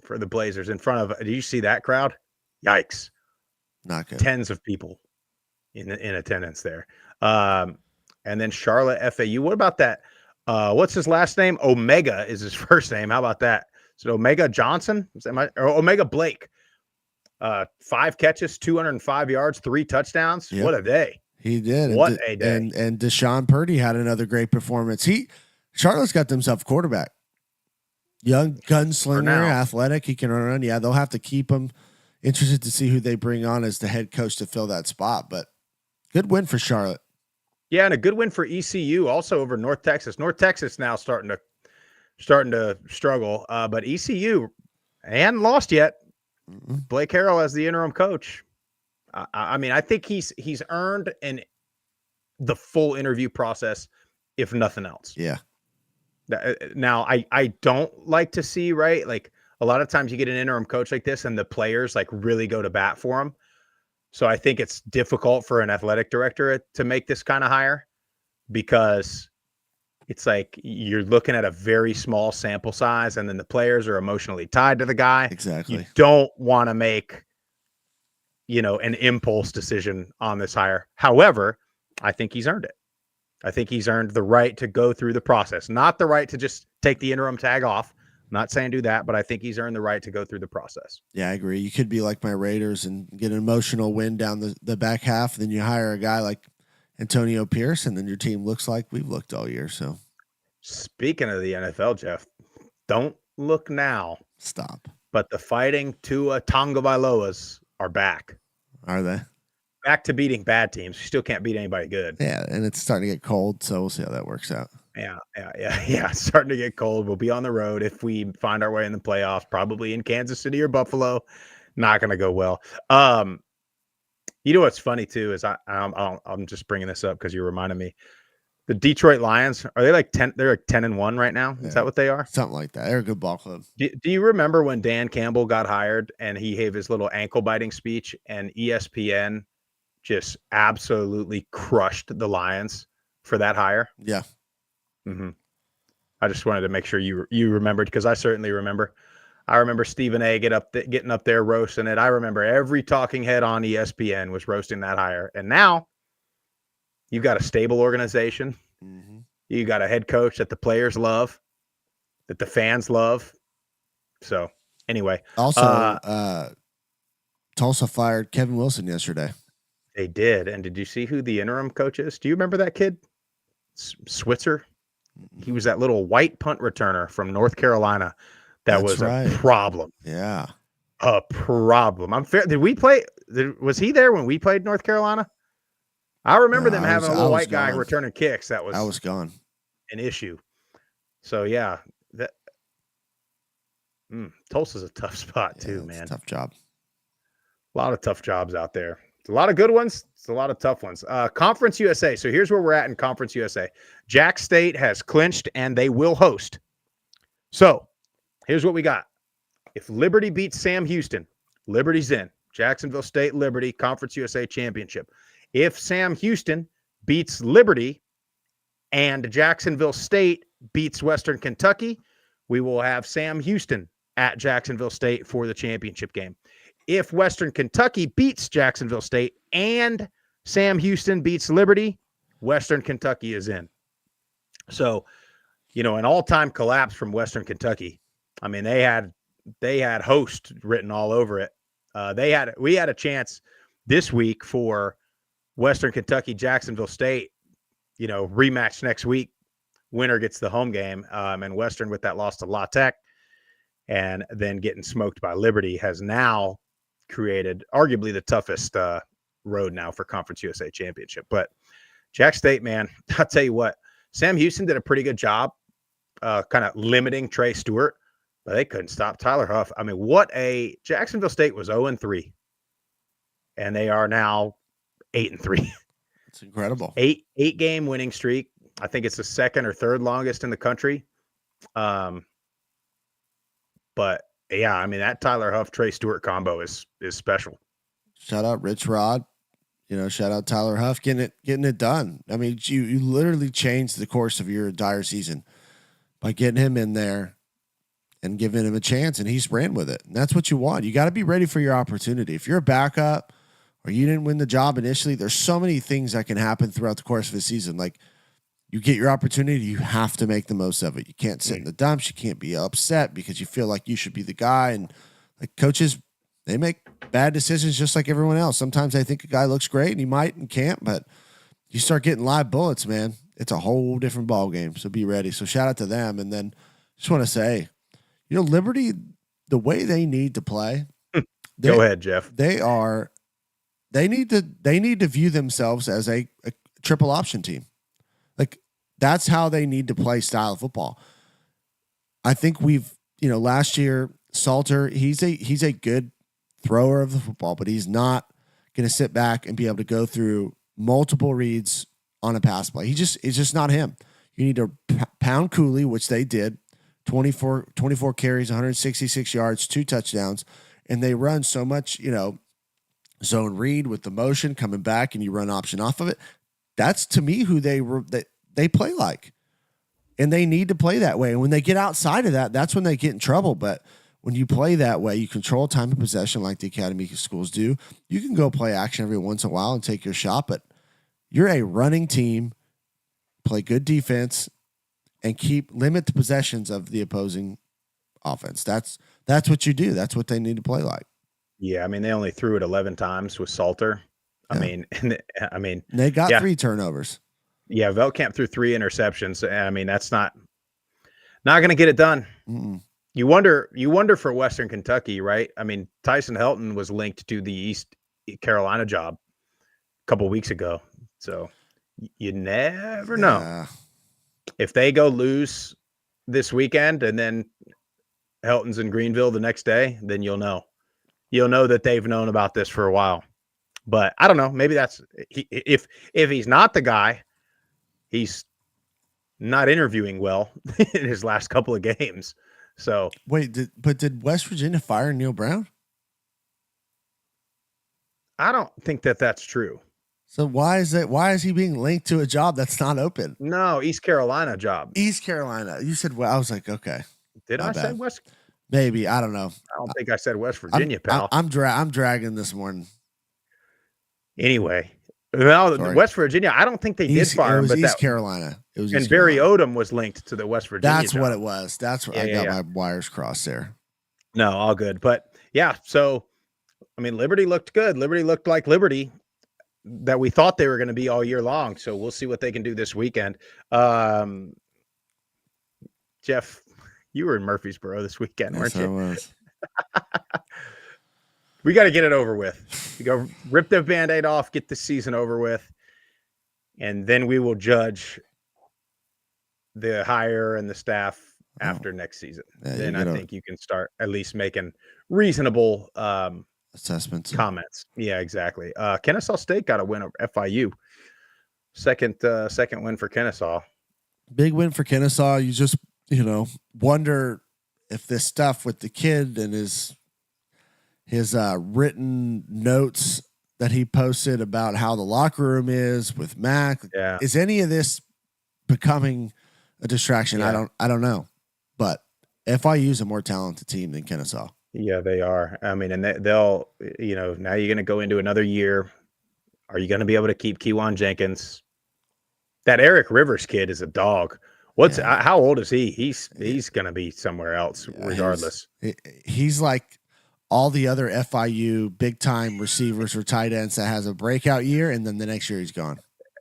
for the Blazers in front of. Did you see that crowd? Yikes! Not good. Tens of people in attendance there. And then Charlotte FAU. What about that? What's his last name? Omega is his first name. How about that? Is it Omega Johnson? Or Omega Blake? 5 catches, 205 yards, 3 touchdowns. Yep. What a day. He did. What a day. And Deshaun Purdy had another great performance. Charlotte's got themselves a quarterback. Young gunslinger, athletic. He can run. Yeah, they'll have to keep him. Interested to see who they bring on as the head coach to fill that spot. But good win for Charlotte. Yeah, and a good win for ECU also over North Texas. North Texas now starting to struggle, but ECU and lost yet. Blake Harrell as the interim coach. I mean, I think he's earned the full interview process, if nothing else. Yeah. Now, I don't like to see, right? Like a lot of times you get an interim coach like this and the players like really go to bat for him. So I think it's difficult for an athletic director to make this kind of hire because it's like you're looking at a very small sample size and then the players are emotionally tied to the guy. Exactly. You don't want to make, an impulse decision on this hire. However, I think he's earned it. I think he's earned the right to go through the process, not the right to just take the interim tag off. I'm not saying do that, but I think he's earned the right to go through the process. Yeah, I agree. You could be like my Raiders and get an emotional win down the back half. Then you hire a guy like Antonio Pierce, and then your team looks like we've looked all year. So, speaking of the NFL, Jeff, don't look now. Stop. But the Fighting Tua Tagovailoas are back. Are they? Back to beating bad teams. You still can't beat anybody good. Yeah, and it's starting to get cold, so we'll see how that works out. Yeah. It's starting to get cold. We'll be on the road if we find our way in the playoffs, probably in Kansas City or Buffalo. Not going to go well. What's funny too is I'm just bringing this up because you reminded me. The Detroit Lions, are they like 10? They're like 10-1 right now. Is that what they are? Something like that. They're a good ball club. Do you remember when Dan Campbell got hired and he gave his little ankle biting speech and ESPN just absolutely crushed the Lions for that hire. Yeah. Mm-hmm. I just wanted to make sure you remembered, because I certainly remember. I remember Stephen A. getting up there roasting it. I remember every talking head on ESPN was roasting that hire. And now you've got a stable organization. Mm-hmm. You got a head coach that the players love, that the fans love. So anyway, Also, Tulsa fired Kevin Wilson yesterday. they did. And did you see who the interim coach is? Do you remember that kid? Switzer. He was that little white punt returner from North Carolina. That was a problem. Yeah. A problem. I'm fair. Did we play? Was he there when we played North Carolina? I remember them having a little white guy returning kicks. I was gone. An issue. So yeah, Tulsa's a tough spot too, man. Tough job. A lot of tough jobs out there. It's a lot of good ones. It's a lot of tough ones. Conference USA. So here's where we're at in Conference USA. Jack State has clinched and they will host. So here's what we got. If Liberty beats Sam Houston, Liberty's in. Jacksonville State, Liberty, Conference USA Championship. If Sam Houston beats Liberty and Jacksonville State beats Western Kentucky, we will have Sam Houston at Jacksonville State for the championship game. If Western Kentucky beats Jacksonville State and Sam Houston beats Liberty, Western Kentucky is in. So, an all-time collapse from Western Kentucky. I mean, they had host written all over it. We had a chance this week for Western Kentucky, Jacksonville State, rematch next week. Winner gets the home game. And Western, with that loss to La Tech and then getting smoked by Liberty, has now created arguably the toughest road now for Conference USA Championship. But Jack State, man, I'll tell you what, Sam Houston did a pretty good job kind of limiting Trey Stewart, but they couldn't stop Tyler Huff. I mean, Jacksonville State was 0-3, and they are now 8-3. It's incredible. Eight game winning streak. I think it's the second or third longest in the country. But yeah, I mean, that Tyler Huff, Trey Stewart combo is special. Shout out Rich Rod. Shout out Tyler Huff getting it done. I mean, you literally changed the course of your entire season by getting him in there and giving him a chance, and he's ran with it. And that's what you want. You got to be ready for your opportunity. If you're a backup or you didn't win the job initially, there's so many things that can happen throughout the course of a season. Like, you get your opportunity, you have to make the most of it. You can't sit in the dumps. You can't be upset because you feel like you should be the guy. And like, coaches, they make bad decisions just like everyone else. Sometimes they think a guy looks great and he might and can't, but you start getting live bullets, man. It's a whole different ball game. So be ready. So shout out to them. And then just want to say, Liberty, the way they need to play. Go ahead, Jeff. They need to view themselves as a triple option team. Like, that's how they need to play style of football. I think last year, Salter, he's a good thrower of the football, but he's not going to sit back and be able to go through multiple reads on a pass play. It's just not him. You need to pound Cooley, which they did, 24 carries, 166 yards, 2 touchdowns, and they run so much, zone read with the motion coming back, and you run option off of it. That's, to me, who they play like, and they need to play that way. And when they get outside of that, that's when they get in trouble. But when you play that way, you control time of possession like the academy schools do. You can go play action every once in a while and take your shot, but you're a running team, play good defense, and limit the possessions of the opposing offense. That's what you do. That's what they need to play like. Yeah, I mean, they only threw it 11 times with Salter. Yeah. I mean, they got 3 turnovers. Yeah, Velkamp threw 3 interceptions. I mean, that's not going to get it done. Mm-mm. You wonder for Western Kentucky, right? I mean, Tyson Helton was linked to the East Carolina job a couple of weeks ago. So you never know. If they go lose this weekend and then Helton's in Greenville the next day, then you'll know. You'll know that they've known about this for a while. But I don't know. Maybe that's if he's not the guy, he's not interviewing well in his last couple of games. So wait, did West Virginia fire Neil Brown? I don't think that that's true. So why is he being linked to a job that's not open? No, East Carolina job. East Carolina. You said, well, I was like, okay. Did My I say bad. West? Maybe. I don't know. I don't think I said West Virginia, pal. I'm dragging this morning. Anyway, well, Sorry. West Virginia, I don't think they did fire It him, was but East Carolina. It was and East Barry Carolina. Odom was linked to the West Virginia That's job. what it was. That's what I got my wires crossed there. No, all good. But yeah, so I mean, Liberty looked good. Liberty looked like Liberty that we thought they were going to be all year long. So we'll see what they can do this weekend. Jeff, you were in Murfreesboro this weekend, Yes, weren't I you? was. We got to get it over with. You go rip the Band-Aid off, get the season over with, and then we will judge the hire and the staff after next season. Yeah, then I think you can start at least making reasonable assessments. Comments. Yeah, exactly. Kennesaw State got a win over FIU. Second win for Kennesaw. Big win for Kennesaw. You just, wonder if this stuff with the kid and his written notes that he posted about how the locker room is with Mac. Yeah. Is any of this becoming a distraction? Yeah. I don't know. But FIU is a more talented team than Kennesaw. Yeah, they are. I mean, and they'll, now you're going to go into another year. Are you going to be able to keep Kewan Jenkins? That Eric Rivers kid is a dog. How old is he? He's going to be somewhere else regardless. He's like all the other FIU big time receivers or tight ends that has a breakout year, and then the next year he's gone.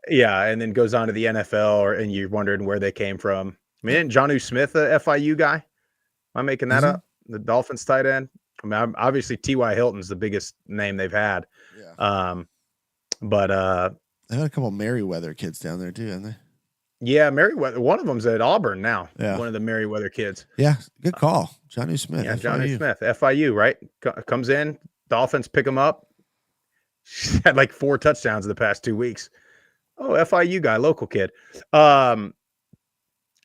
Yeah, and then goes on to the NFL, and you're wondering where they came from. I mean, isn't Jonnu Smith a FIU guy? Am I making that up? The Dolphins tight end. I mean, obviously T.Y. Hilton's the biggest name they've had. Yeah. But they had a couple Merriweather kids down there too, haven't they? Yeah, Merriweather. One of them's at Auburn now. Yeah. One of the Merriweather kids. Yeah, good call. Jonnu Smith. Yeah, FIU. Jonnu Smith, FIU, right? Comes in. Dolphins pick him up. She's had like 4 touchdowns in the past 2 weeks. Oh, FIU guy, local kid. And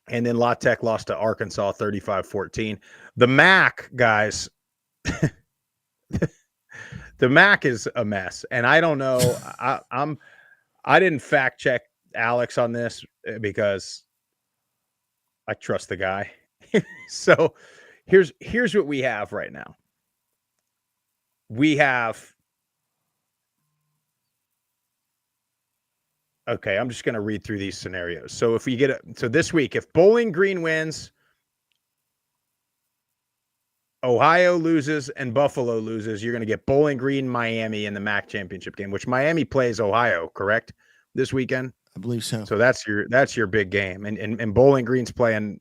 then La Tech lost to Arkansas 35-14. The MAC, guys, the MAC is a mess. And I don't know. I didn't fact check Alex on this because I trust the guy. So here's what we have right now. We have, okay, I'm just going to read through these scenarios. So if we get so this week, if Bowling Green wins, Ohio loses, and Buffalo loses, you're going to get Bowling Green, Miami in the MAC championship game, which Miami plays Ohio, correct? This weekend? I believe so. So that's your big game. And Bowling Green's playing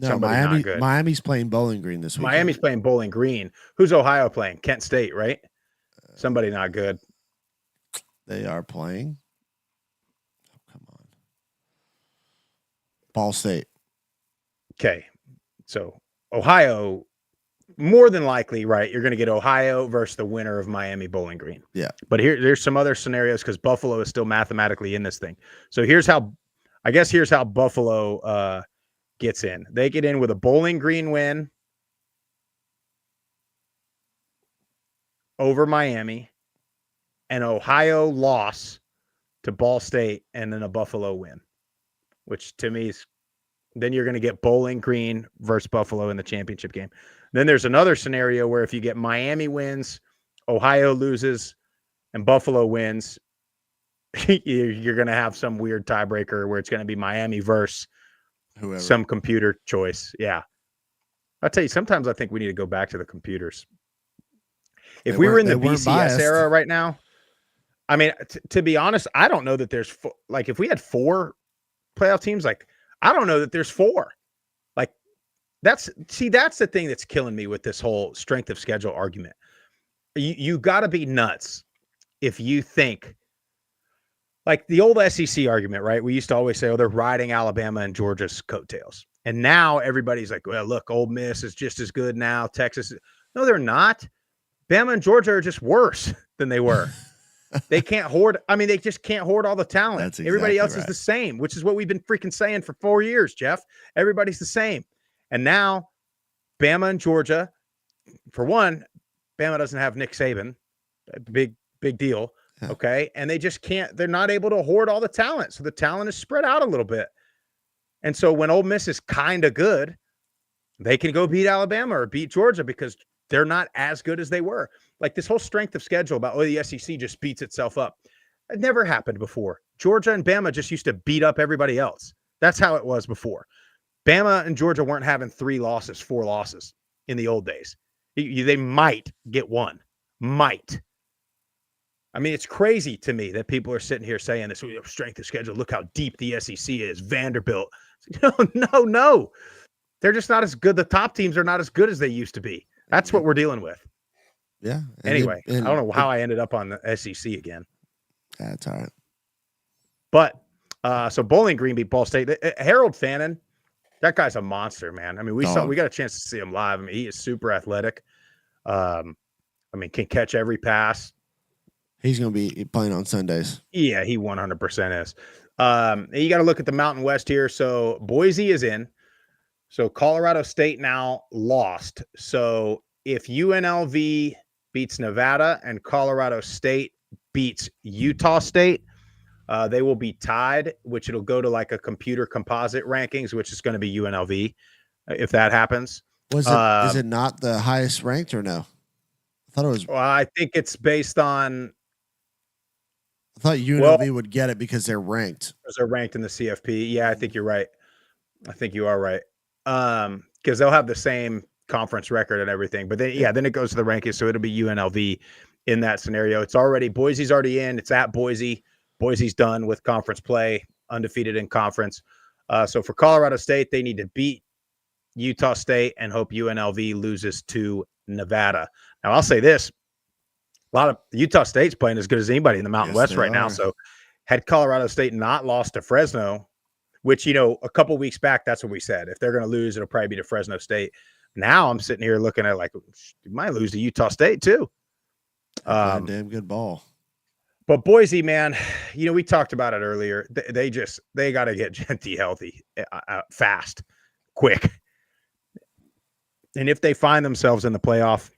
somebody not good. Miami's playing Bowling Green this week. Miami's playing Bowling Green. Who's Ohio playing? Kent State, right? Somebody not good. They are playing. Oh, come on. Ball State. Okay. So Ohio, more than likely, right? You're going to get Ohio versus the winner of Miami Bowling Green. Yeah. But there's some other scenarios because Buffalo is still mathematically in this thing. So here's how Buffalo gets in. They get in with a Bowling Green win over Miami, an Ohio loss to Ball State, and then a Buffalo win, which to me is, then you're going to get Bowling Green versus Buffalo in the championship game. Then there's another scenario where if you get Miami wins, Ohio loses, and Buffalo wins, you're going to have some weird tiebreaker where it's going to be Miami versus whoever. Some computer choice. Yeah. I'll tell you, sometimes I think we need to go back to the computers. If we were in the BCS era right now, I mean, to be honest, I don't know that there's like if we had 4 playoff teams, like I don't know that there's 4. Like that's the thing that's killing me with this whole strength of schedule argument. You got to be nuts if you think like the old SEC argument, right? We used to always say, oh, they're riding Alabama and Georgia's coattails. And now everybody's like, well, look, Ole Miss is just as good now. Texas. No, they're not. Bama and Georgia are just worse than they were. They can't hoard. I mean, they just can't hoard all the talent. That's exactly Everybody else right. is the same, which is what we've been freaking saying for 4 years, Jeff. Everybody's the same. And now Bama and Georgia, for one, Bama doesn't have Nick Saban. Big deal. Yeah. Okay. And they just can't, they're not able to hoard all the talent. So the talent is spread out a little bit. And so when Ole Miss is kind of good, they can go beat Alabama or beat Georgia because they're not as good as they were. Like this whole strength of schedule about, the SEC just beats itself up. It never happened before. Georgia and Bama just used to beat up everybody else. That's how it was before. Bama and Georgia weren't having 4 losses in the old days. They might get one. Might. I mean, it's crazy to me that people are sitting here saying this strength of schedule. Look how deep the SEC is. Vanderbilt. No. They're just not as good. The top teams are not as good as they used to be. That's what we're dealing with. Yeah. Anyway, I don't know how I ended up on the SEC again. That's all right. But so Bowling Green beat Ball State. Harold Fannin, that guy's a monster, man. I mean, we got a chance to see him live. I mean, he is super athletic. Can catch every pass. He's going to be playing on Sundays. Yeah, he 100% is. You got to look at the Mountain West here. So Boise is in. So Colorado State now lost. So if UNLV beats Nevada and Colorado State beats Utah State, they will be tied, which it'll go to like a computer composite rankings, which is going to be UNLV if that happens. Is it not the highest ranked or no? I thought it was. Well, I think it's based on. I thought UNLV would get it because they're ranked. Because they're ranked in the CFP. Yeah, I think you're right. I think you are right. Because they'll have the same conference record and everything. But then it goes to the rankings, so it'll be UNLV in that scenario. Boise's already in. It's at Boise. Boise's done with conference play, undefeated in conference. So for Colorado State, they need to beat Utah State and hope UNLV loses to Nevada. Now, I'll say this. A lot of Utah State's playing as good as anybody in the Mountain West right now. So had Colorado State not lost to Fresno, which, a couple weeks back, that's what we said. If they're going to lose, it'll probably be to Fresno State. Now I'm sitting here looking at you might lose to Utah State too. Damn good ball. But Boise, man, we talked about it earlier. They got to get Genty healthy fast, quick. And if they find themselves in the playoff,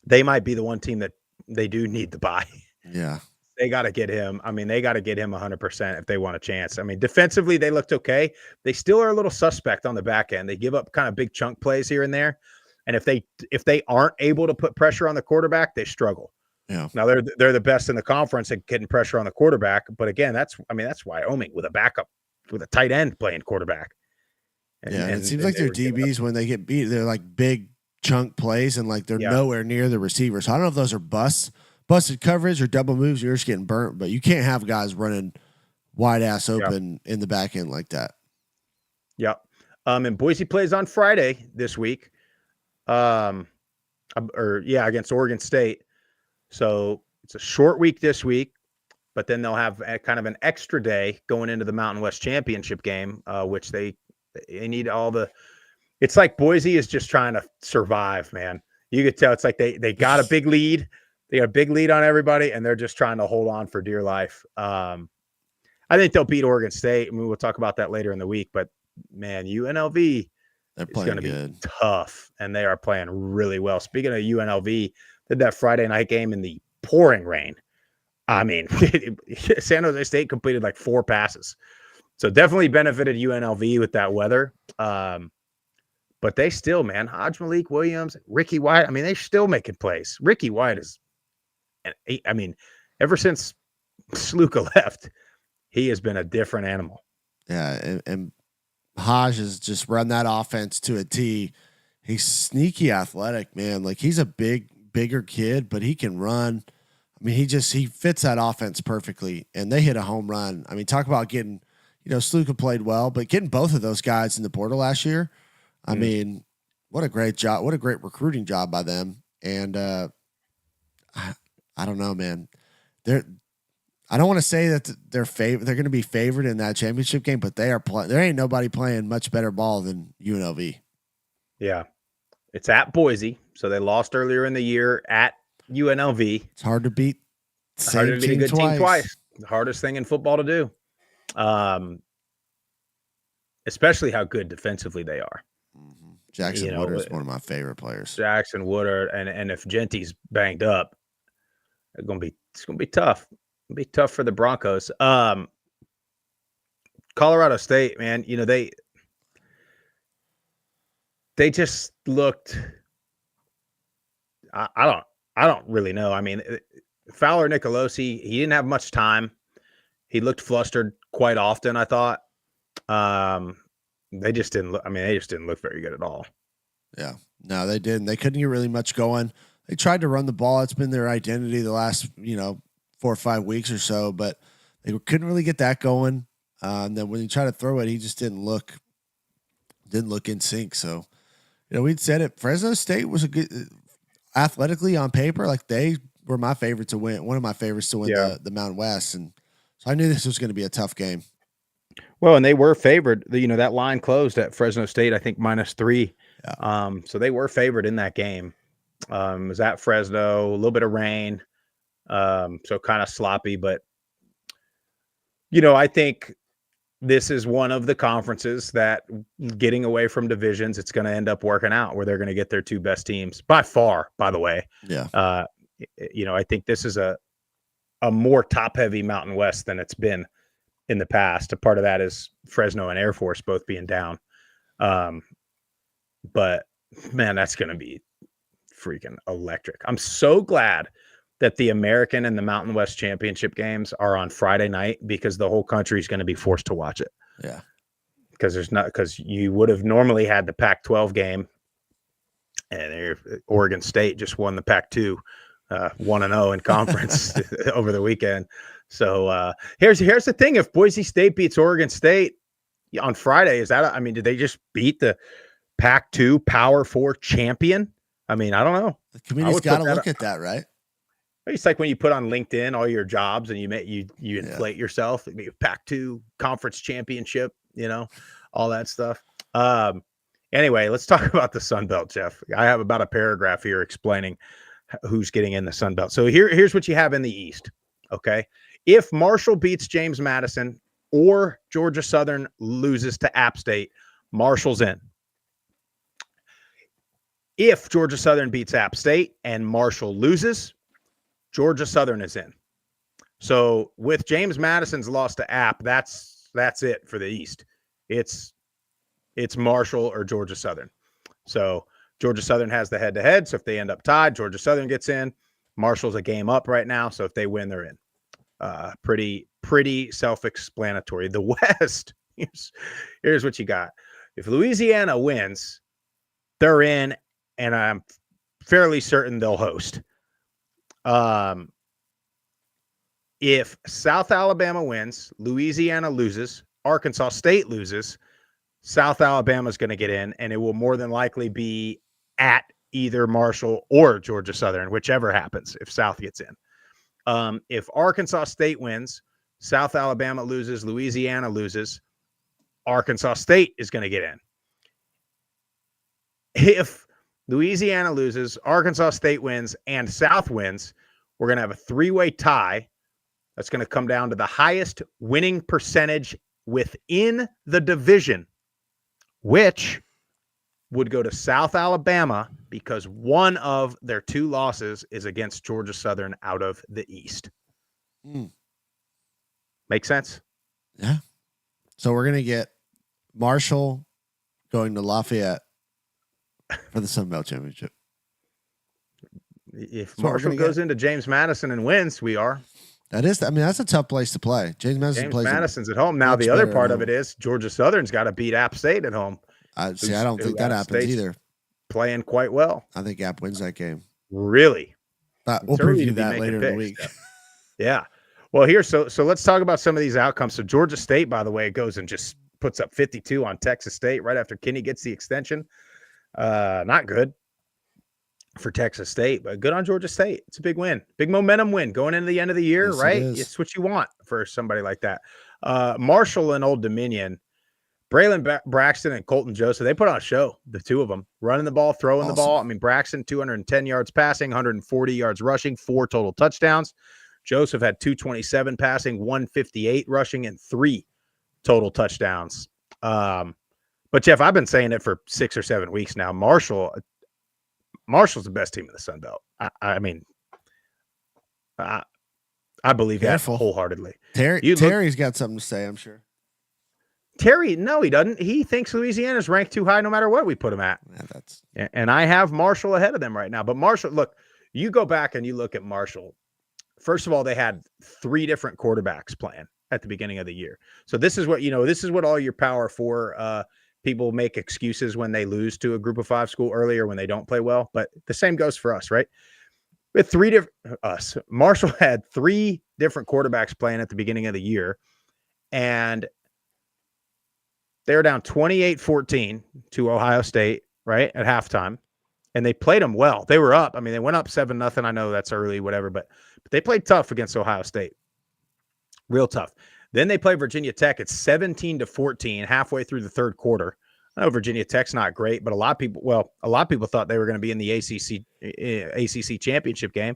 they might be the one team that they do need to buy. Yeah. They got to get him. I mean, they got to get him 100% if they want a chance. I mean, defensively, they looked okay. They still are a little suspect on the back end. They give up kind of big chunk plays here and there. And if they aren't able to put pressure on the quarterback, they struggle. Yeah. Now they're the best in the conference at getting pressure on the quarterback. But again, that's Wyoming with a tight end playing quarterback. And it seems like their DBs, when they get beat, they're like big chunk plays and like they're nowhere near the receiver. So I don't know if those are busted coverage or double moves. You're just getting burnt, but you can't have guys running wide ass open in the back end like that. Yep. And Boise plays on Friday this week. Against Oregon State. So it's a short week this week, but then they'll have kind of an extra day going into the Mountain West Championship game, which they need all the. It's like Boise is just trying to survive, man. You could tell it's like they got a big lead. They got a big lead on everybody, and they're just trying to hold on for dear life. I think they'll beat Oregon State. I mean, we'll talk about that later in the week, but man, UNLV is going to be tough, and they are playing really well. Speaking of UNLV, did that Friday night game in the pouring rain. I mean, San Jose State completed like 4 passes. So definitely benefited UNLV with that weather. But they still, man, Hodge Malik Williams, Ricky White, I mean, they're still making plays. Ricky White is, ever since Sluka left, he has been a different animal. Yeah, and Hodge has just run that offense to a T. He's sneaky athletic, man. Like he's a bigger kid, but he can run. I mean, he fits that offense perfectly. And they hit a home run. I mean, talk about getting, Sluka played well, but getting both of those guys in the portal last year. I mean, what a great job. What a great recruiting job by them. And I don't know, man. I don't want to say that they're going to be favored in that championship game, but they are playing. There ain't nobody playing much better ball than UNLV. Yeah. It's at Boise. So they lost earlier in the year at UNLV. It's hard to beat. Hard to beat a good team twice. The hardest thing in football to do. Especially how good defensively they are. Jackson Woodard is one of my favorite players. Jackson Woodard, and if Genty's banged up, It's gonna be tough. It'll be tough for the Broncos. Colorado State, man, they just looked. I don't really know. I mean, Fowler Nicolosi, he didn't have much time. He looked flustered quite often, I thought. They just didn't look. I mean, they just didn't look very good at all. Yeah, no, they didn't. They couldn't get really much going. They tried to run the ball. It's been their identity the last 4 or 5 weeks or so, but they couldn't really get that going. And then when you try to throw it, he just didn't look in sync. So, we'd said it. Fresno State was a good athletically on paper. Like, they were my favorite to win. One of my favorites to win the Mountain West, and so I knew this was going to be a tough game. Well, and they were favored. That line closed at Fresno State, I think, -3. Yeah. So they were favored in that game. It was at Fresno, a little bit of rain, so kind of sloppy. But, I think this is one of the conferences that, getting away from divisions, it's going to end up working out where they're going to get their two best teams by far, by the way. Yeah. I think this is a more top-heavy Mountain West than it's been in the past. A part of that is Fresno and Air Force both being down. But man, that's going to be freaking electric. I'm so glad that the American and the Mountain West championship games are on Friday night, because the whole country is going to be forced to watch it. Yeah. Because you would have normally had the Pac-12 game, and Oregon State just won the Pac-2, 1-0 in conference over the weekend. So here's the thing: if Boise State beats Oregon State on Friday, did they just beat the Pac-2 Power 4 champion? I mean, I don't know. The community's got to look at that, right? It's like when you put on LinkedIn all your jobs and you inflate yourself. Pac-2 conference championship, all that stuff. Anyway, let's talk about the Sun Belt, Jeff. I have about a paragraph here explaining who's getting in the Sun Belt. So here's what you have in the East. Okay. If Marshall beats James Madison or Georgia Southern loses to App State, Marshall's in. If Georgia Southern beats App State and Marshall loses, Georgia Southern is in. So with James Madison's loss to App, that's it for the East. It's Marshall or Georgia Southern. So Georgia Southern has the head-to-head. So if they end up tied, Georgia Southern gets in. Marshall's a game up right now. So if they win, they're in. Pretty self-explanatory. The West, here's what you got. If Louisiana wins, they're in, and I'm fairly certain they'll host. If South Alabama wins, Louisiana loses, Arkansas State loses, South Alabama is going to get in, and it will more than likely be at either Marshall or Georgia Southern, whichever happens if South gets in. If Arkansas State wins, South Alabama loses, Louisiana loses, Arkansas State is going to get in. If Louisiana loses, Arkansas State wins, and South wins, we're going to have a three-way tie. That's going to come down to the highest winning percentage within the division, which would go to South Alabama because one of their two losses is against Georgia Southern out of the East. Make sense? Yeah. So we're going to get Marshall going to Lafayette for the Sun Belt Championship. If Marshall goes into James Madison and wins, we are. That's a tough place to play. James Madison's at home. Now, the other part of it is Georgia Southern's got to beat App State at home. I don't think that happens either. Playing quite well. I think App wins that game. Really? We'll preview that later in the week. Yeah. Well, here, so let's talk about some of these outcomes. So Georgia State, by the way, goes and just puts up 52 on Texas State right after Kenny gets the extension. Not good for Texas State, but good on Georgia State. It's a big win, big momentum win going into the end of the year, yes, right? It's what you want for somebody like that. Marshall and Old Dominion, Braylon Braxton and Colton Joseph, they put on a show, the two of them, running the ball, throwing the ball. I mean, Braxton, 210 yards passing, 140 yards rushing, 4 total touchdowns. Joseph had 227 passing, 158 rushing, and 3 total touchdowns. But Jeff, I've been saying it for 6 or 7 weeks now. Marshall's the best team in the Sun Belt. I mean, I believe Careful. that wholeheartedly. Terry's got something to say, I'm sure. Terry, no, he doesn't. He thinks Louisiana's ranked too high no matter what we put him at. Yeah, And I have Marshall ahead of them right now. But Marshall, look, you go back and you look at Marshall. First of all, they had 3 different quarterbacks playing at the beginning of the year. So this is what all your Power 4 people make excuses when they lose to a Group of 5 school early or when they don't play well. But the same goes for us, right? With Marshall had 3 different quarterbacks playing at the beginning of the year. And they were down 28-14 to Ohio State, right, at halftime. And they played them well. They were up. I mean, they went up 7-0. I know that's early, whatever, but they played tough against Ohio State. Real tough. Then they played Virginia Tech at 17-14 halfway through the third quarter. I know Virginia Tech's not great, but a lot of people thought they were going to be in the ACC championship game.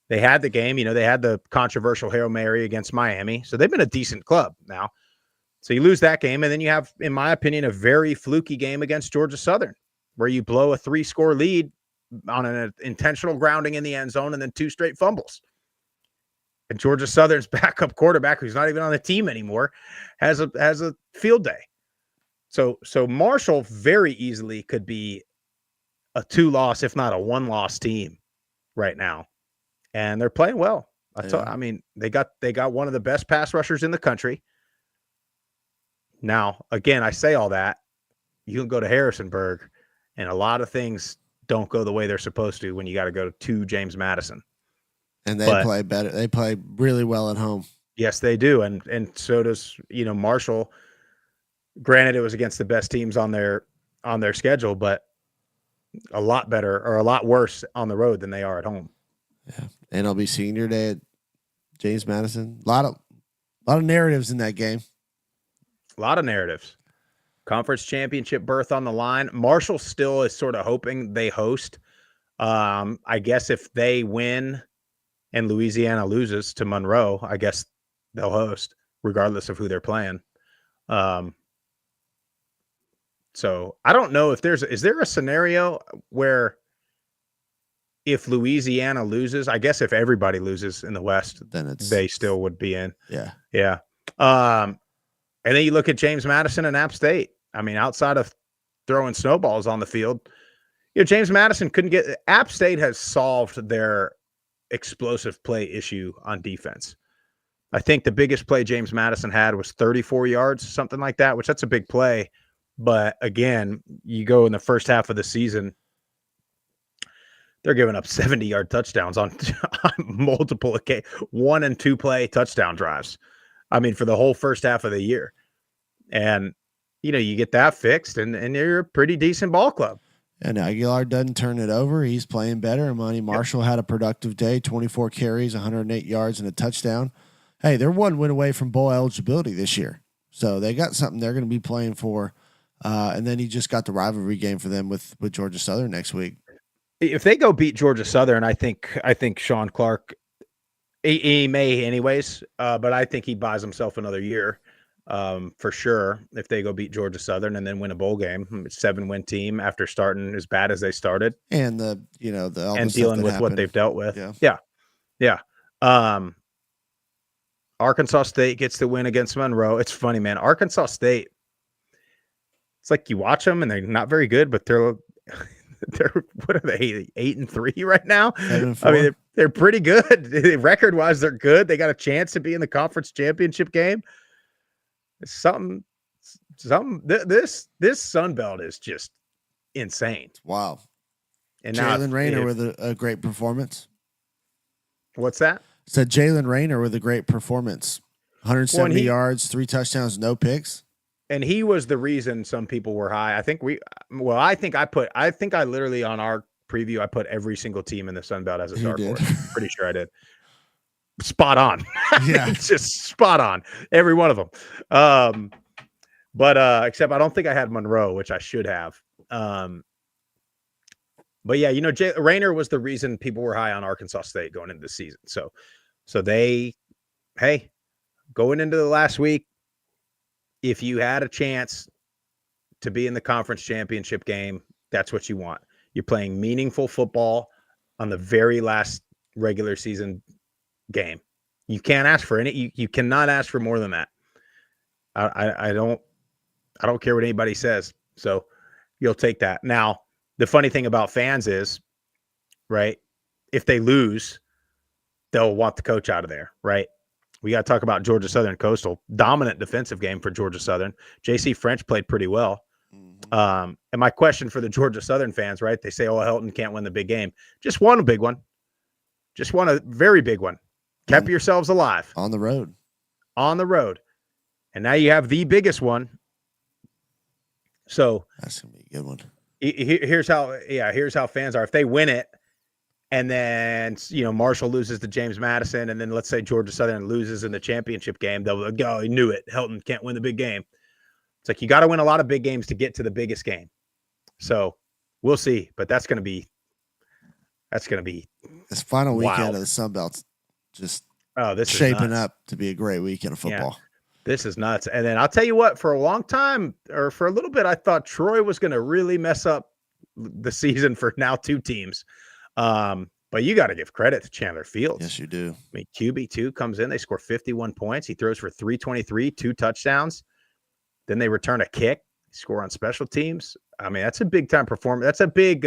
They had the game. They had the controversial Hail Mary against Miami. So they've been a decent club now. So you lose that game, and then you have, in my opinion, a very fluky game against Georgia Southern, where you blow a 3-score lead on an intentional grounding in the end zone and then 2 straight fumbles. And Georgia Southern's backup quarterback, who's not even on the team anymore, has a field day. So Marshall very easily could be a 2-loss, if not a 1-loss team right now. And they're playing well. I mean, they got one of the best pass rushers in the country. Now, again, I say all that. You can go to Harrisonburg, and a lot of things don't go the way they're supposed to when you got to go to James Madison. And they play better. They play really well at home. Yes, they do. And so does, Marshall. Granted, it was against the best teams on their schedule, but a lot better or a lot worse on the road than they are at home. Yeah. And it'll be senior day at James Madison. A lot of narratives in that game. A lot of narratives. Conference championship berth on the line. Marshall still is sort of hoping they host. I guess if they win and Louisiana loses to Monroe, I guess they'll host regardless of who they're playing. So I don't know if is there a scenario where if Louisiana loses, I guess if everybody loses in the West, then they still would be in. Yeah. Yeah. And then you look at James Madison and App State. I mean, outside of throwing snowballs on the field, James Madison couldn't get – App State has solved their explosive play issue on defense. I think the biggest play James Madison had was 34 yards, something like that, which that's a big play. But, again, you go in the first half of the season, they're giving up 70-yard touchdowns on multiple 1- and 2-play touchdown drives. I mean, for the whole first half of the year. And, you get that fixed, and you're a pretty decent ball club. And Aguilar doesn't turn it over. He's playing better. Imani Marshall had a productive day, 24 carries, 108 yards, and a touchdown. Hey, they're 1 win away from bowl eligibility this year. So they got something they're going to be playing for. And then he just got the rivalry game for them with Georgia Southern next week. If they go beat Georgia Southern, I think Sean Clark, he may anyways, but I think he buys himself another year. For sure, if they go beat Georgia Southern and then win a bowl game, 7-win team after starting as bad as they started, and dealing with what they've dealt with, yeah. Arkansas State gets the win against Monroe. It's funny, man. Arkansas State, it's like you watch them and they're not very good, but they're what are they, 8-3 right now? 7-4. I mean, they're pretty good record wise. They're good. They got a chance to be in the conference championship game. This Sun Belt is just insane. Wow. And Jalen Rayner with a great performance. What's that? Said Jalen Rayner with a great performent. 170 yards, 3 touchdowns, no picks. And he was the reason some people were high. I think I literally on our preview, I put every single team in the Sun Belt as a dark horse. Pretty sure I did. Spot on. Yeah. It's just spot on. Every one of them. But except I don't think I had Monroe, which I should have. But yeah, Rayner was the reason people were high on Arkansas State going into the season. So they, going into the last week, if you had a chance to be in the conference championship game, that's what you want. You're playing meaningful football on the very last regular season game. You can't ask for any. You cannot ask for more than that. I don't care what anybody says. So you'll take that. Now, the funny thing about fans is, right, if they lose, they'll want the coach out of there, right? We got to talk about Georgia Southern Coastal. Dominant defensive game for Georgia Southern. J.C. French played pretty well. And my question for the Georgia Southern fans, right? They say, oh, Helton can't win the big game. Just won a big one. Just won a very big one. Kept yourselves alive. On the road. On the road. And now you have the biggest one. So that's going to be a good one. Here's how fans are. If they win it, and then, Marshall loses to James Madison, and then let's say Georgia Southern loses in the championship game, they'll go, he knew it. Helton can't win the big game. It's like you got to win a lot of big games to get to the biggest game. So we'll see. But that's going to be this final wild. Weekend of the Sun Belt's just this shaping up to be a great weekend of football. Yeah, this is nuts. And then I'll tell you what, for a long time, or for a little bit, I thought Troy was going to really mess up the season for now 2 teams. But you got to give credit to Chandler Fields. Yes, you do. I mean, QB2 comes in, they score 51 points. He throws for 323, 2 touchdowns. Then they return a kick, score on special teams. I mean, that's a big time performance. That's a big,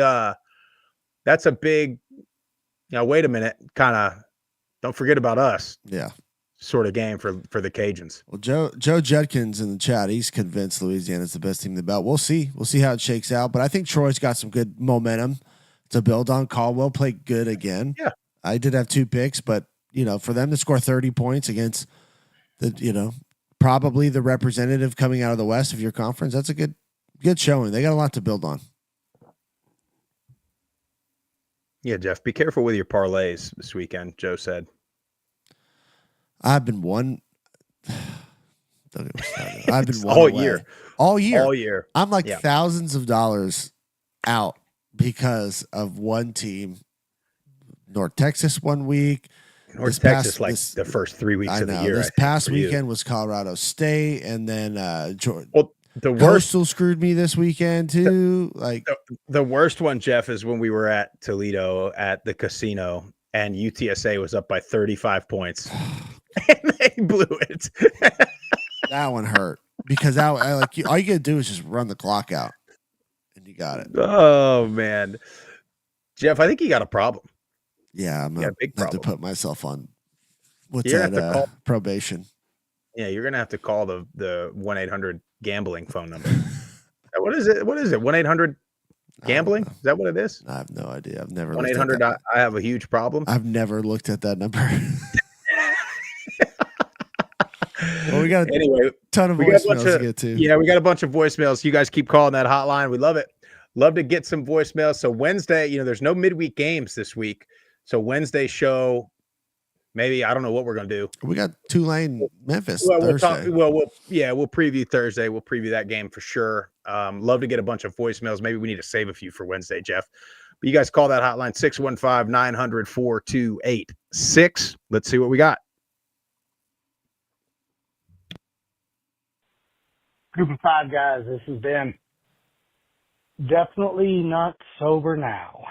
wait a minute, kind of don't forget about us. Yeah. Sort of game for the Cajuns. Well, Joe Judkins in the chat, he's convinced Louisiana's the best team in the belt. We'll see. We'll see how it shakes out. But I think Troy's got some good momentum to build on. Caldwell played good again. Yeah. I did have 2 picks, but for them to score 30 points against the, probably the representative coming out of the West of your conference, that's a good showing. They got a lot to build on. Yeah, Jeff, be careful with your parlays this weekend, Joe said. I've been one. Don't get me started. I've been one all away. year. All year. All year. I'm like thousands of dollars out because of one team. North Texas 1 week. North Texas, the first 3 weeks of the year. This past weekend was Colorado State, and then the worst Coastal screwed me this weekend too. The worst one, Jeff, is when we were at Toledo at the casino, and UTSA was up by 35 points, and they blew it. That one hurt because all you gotta do is just run the clock out, and you got it. Oh man, Jeff, I think you got a problem. Yeah, I'm gonna have to put myself on probation. Yeah, you're gonna have to call the 1-800 gambling phone number. What is it? 1-800 gambling? Is that what it is? I have no idea. I've never 1-800. I have a huge problem. I've never looked at that number. Well, we got a ton of voicemails to get to. Yeah, we got a bunch of voicemails. You guys keep calling that hotline. We love it. Love to get some voicemails. So Wednesday, there's no midweek games this week. So Wednesday show, maybe I don't know what we're gonna do. We got Tulane, Memphis. Well, Thursday. we'll preview Thursday. We'll preview that game for sure. Love to get a bunch of voicemails. Maybe we need to save a few for Wednesday, Jeff. But you guys call that hotline 615-900-4286. Let's see what we got. Group of 5 guys. This has been definitely not sober now.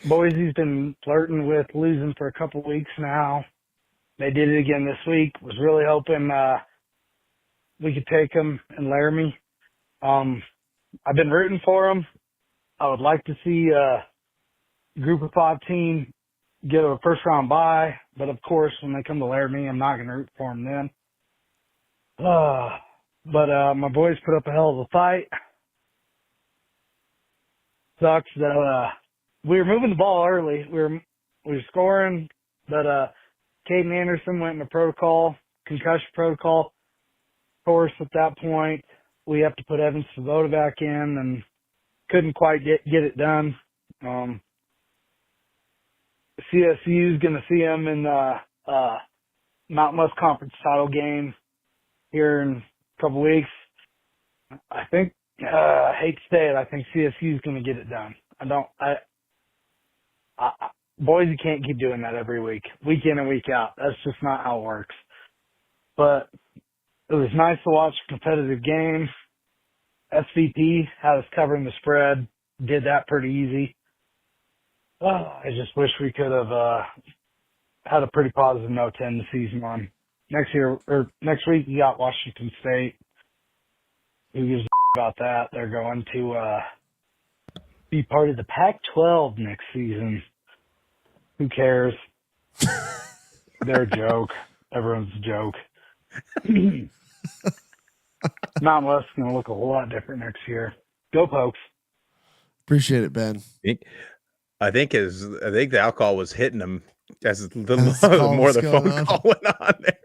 Boise's been flirting with losing for a couple weeks now. They did it again this week. Was really hoping we could take them in Laramie. I've been rooting for them. I would like to see a Group of 5 team get a first round bye, but of course when they come to Laramie, I'm not going to root for them then. But my boys put up a hell of a fight. Sucks that we were moving the ball early. We were scoring, but Caden Anderson went into concussion protocol. Of course, at that point, we have to put Evans Svoboda back in, and couldn't quite get it done. CSU is going to see him in the Mountain West Conference title game here in a couple weeks. I think, I hate to say it, I think CSU is going to get it done. Boise can't keep doing that every week in and week out. That's just not how it works. But it was nice to watch a competitive game. SVP had us covering the spread, did that pretty easy. I just wish we could have had a pretty positive note to end the season on. Next week, you got Washington State. Who gives a about that? They're going to be part of the Pac-12 next season. Who cares? They're a joke. Everyone's a joke. Mountain West is going to look a whole lot different next year. Go Pokes. Appreciate it, Ben. I think the alcohol was hitting him as the call more was the going phone on. call went on there.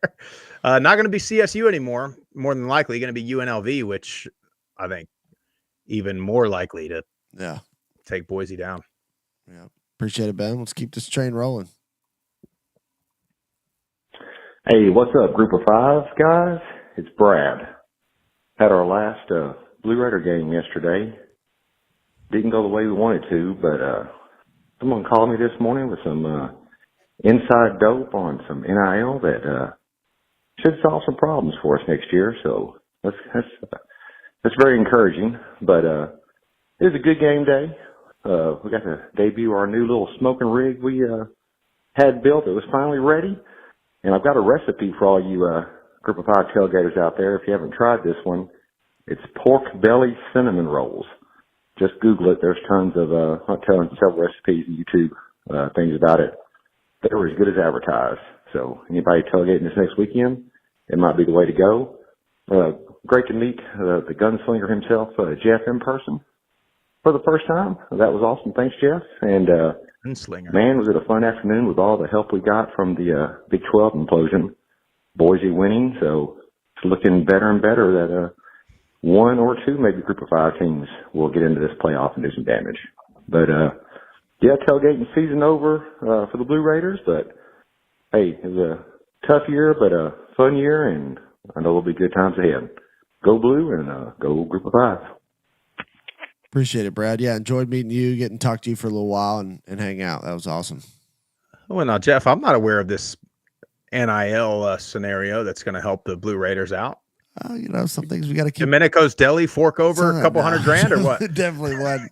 Not going to be CSU anymore. More than likely going to be UNLV, which I think even more likely to take Boise down. Yeah. Appreciate it, Ben. Let's keep this train rolling. Hey, what's up, Group of Five guys? It's Brad. Had our last Blue Raider game yesterday. Didn't go the way we wanted to, but someone called me this morning with some inside dope on some NIL that should solve some problems for us next year. So that's very encouraging. But it was a good game day. We got to debut our new little smoking rig we had built. It was finally ready. And I've got a recipe for all you Group of Five tailgaters out there. If you haven't tried this one, it's pork belly cinnamon rolls. Just Google it. There's tons of, I'm telling several recipes on YouTube, things about it. They were as good as advertised. So anybody tailgating this next weekend, it might be the way to go. Great to meet the gunslinger himself, Jeff, in person for the first time. That was awesome. Thanks, Jeff. And, Gunslinger. man, was it a fun afternoon with all the help we got from the Big 12 implosion. Boise winning, so it's looking better and better that one or two, maybe Group of Five teams will get into this playoff and do some damage. But, yeah, tailgating season over for the Blue Raiders, but, hey, it was a tough year, but a fun year, and I know there'll be good times ahead. Go Blue and go Group of Five. Appreciate it, Brad. Yeah, enjoyed meeting you, getting to talk to you for a little while and hang out. That was awesome. Well, now, Jeff, I'm not aware of this NIL scenario that's going to help the Blue Raiders out. Some things we got to keep. Domenico's Deli fork over a couple $100,000 or what? Definitely wasn't.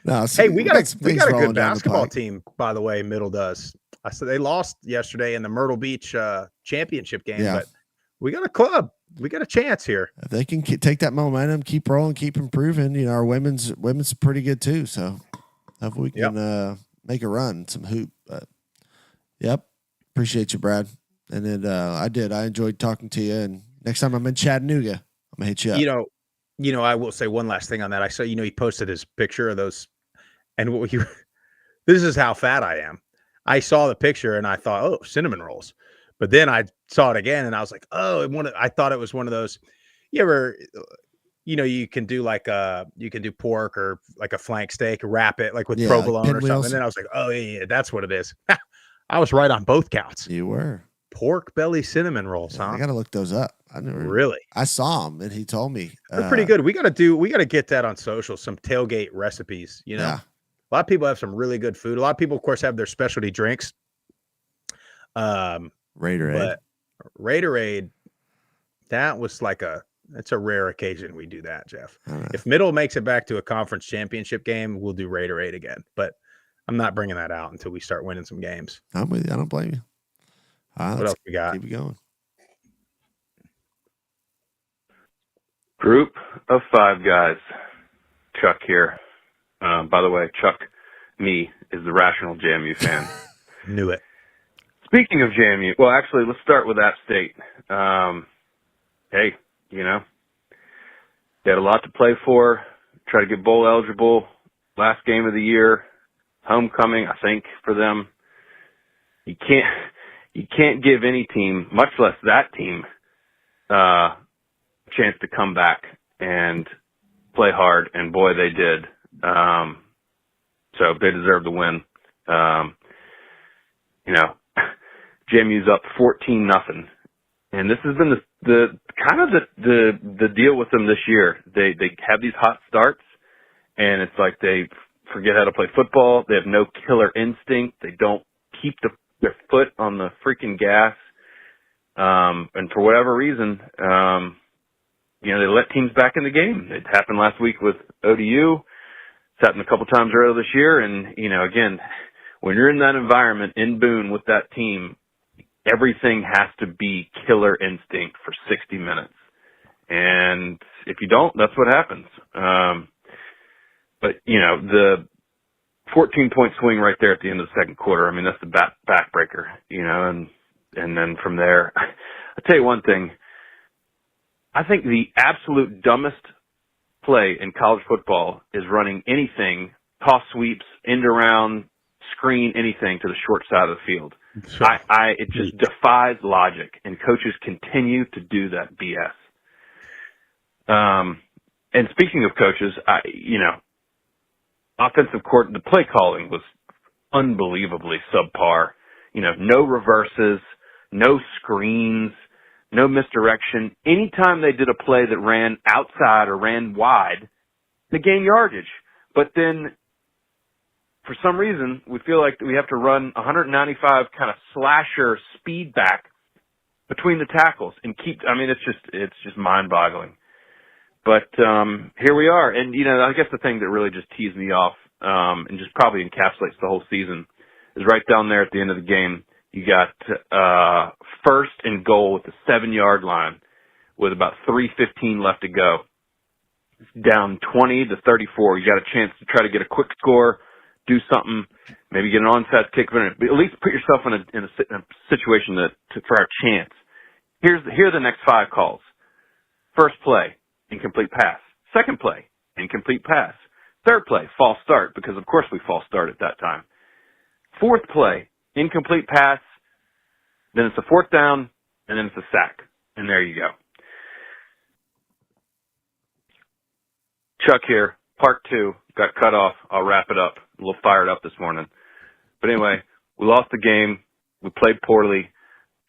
No, hey, we got a good down basketball team, by the way. Middle does. I said they lost yesterday in the Myrtle Beach championship game, but we got a club. We got a chance here. If they can take that momentum, keep rolling, keep improving. Our women's pretty good too. So if we can make a run, some hoop. But appreciate you, Brad. And then I enjoyed talking to you. And next time I'm in Chattanooga, I'm gonna hit you up. I will say one last thing on that. I saw, he posted his picture of those, and this is how fat I am. I saw the picture and I thought, oh, cinnamon rolls. But then I saw it again and I was like, oh, I thought it was one of those. You ever, you can do you can do pork or like a flank steak, wrap it like with provolone or something. And then I was like, oh yeah, that's what it is. I was right on both counts. You were. Pork belly cinnamon rolls, huh? I got to look those up. Really? I saw them and he told me. They're pretty good. We got to get that on social, some tailgate recipes, Yeah. A lot of people have some really good food. A lot of people, of course, have their specialty drinks. Raiderade. Raiderade, that was it's a rare occasion we do that, Jeff. If Middle makes it back to a conference championship game, we'll do Raiderade again. But I'm not bringing that out until we start winning some games. I'm with you. I don't blame you. What else we got? Keep it going. Group of Five guys. Chuck here. By the way, Chuck, me, is the rational JMU fan. Knew it. Speaking of JMU, well, actually, let's start with App State. Hey, they had a lot to play for. Try to get bowl eligible. Last game of the year. Homecoming, I think, for them. You can't give any team, much less that team, a chance to come back and play hard, and boy, they did. So they deserve the win. JMU's up 14-0, and this has been the deal with them this year. They have these hot starts, and it's like they forget how to play football. They have no killer instinct. They don't keep their foot on the freaking gas. And for whatever reason, they let teams back in the game. It happened last week with ODU. Sat in a couple times earlier this year, and, again, when you're in that environment in Boone with that team, everything has to be killer instinct for 60 minutes. And if you don't, that's what happens. But, the 14-point swing right there at the end of the second quarter, I mean, that's the backbreaker, and then from there, I'll tell you one thing. I think the absolute dumbest play in college football is running anything, toss sweeps, end around, screen, anything to the short side of the field. It just defies logic, and coaches continue to do that BS. And speaking of coaches, offensive court, the play calling was unbelievably subpar. No reverses, no screens, no misdirection. Anytime they did a play that ran outside or ran wide, they gained yardage. But then, for some reason, we feel like we have to run 195 kind of slasher speed back between the tackles and it's just mind-boggling. But here we are. And, I guess the thing that really just teased me off and just probably encapsulates the whole season is right down there at the end of the game. You got first and goal at the 7-yard line with about 3:15 left to go. Down 20-34. You got a chance to try to get a quick score, do something, maybe get an onside kick, but at least put yourself in a situation for our chance. Here are the next 5 calls. First play, incomplete pass. Second play, incomplete pass. Third play, false start, because of course we false start at that time. Fourth play, incomplete pass. Then it's a 4th down, and then it's a sack. And there you go. Chuck here, part 2, got cut off. I'll wrap it up. A little fired up this morning. But anyway, we lost the game. We played poorly.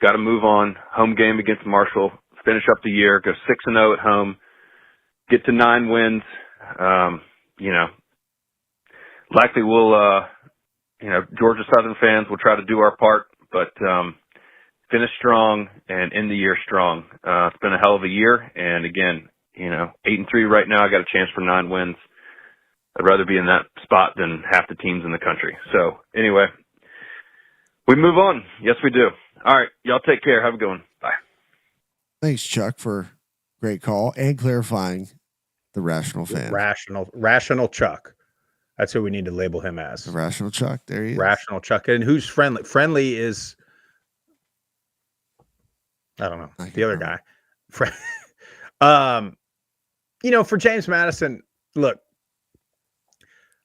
Got to move on. Home game against Marshall. Finish up the year. Go 6-0 at home. Get to 9 wins. Likely we'll, Georgia Southern fans will try to do our part, but finish strong and end the year strong. It's been a hell of a year, and again, 8-3 right now. I got a chance for 9 wins. I'd rather be in that spot than half the teams in the country. So anyway, we move on. Yes, we do. All right, y'all take care. Have a good one. Bye. Thanks, Chuck, for great call and clarifying the rational fan. Rational Chuck. That's who we need to label him as. The rational Chuck. There he is. Rational Chuck. And who's friendly? Friendly is, I don't know, the other guy. For James Madison, look,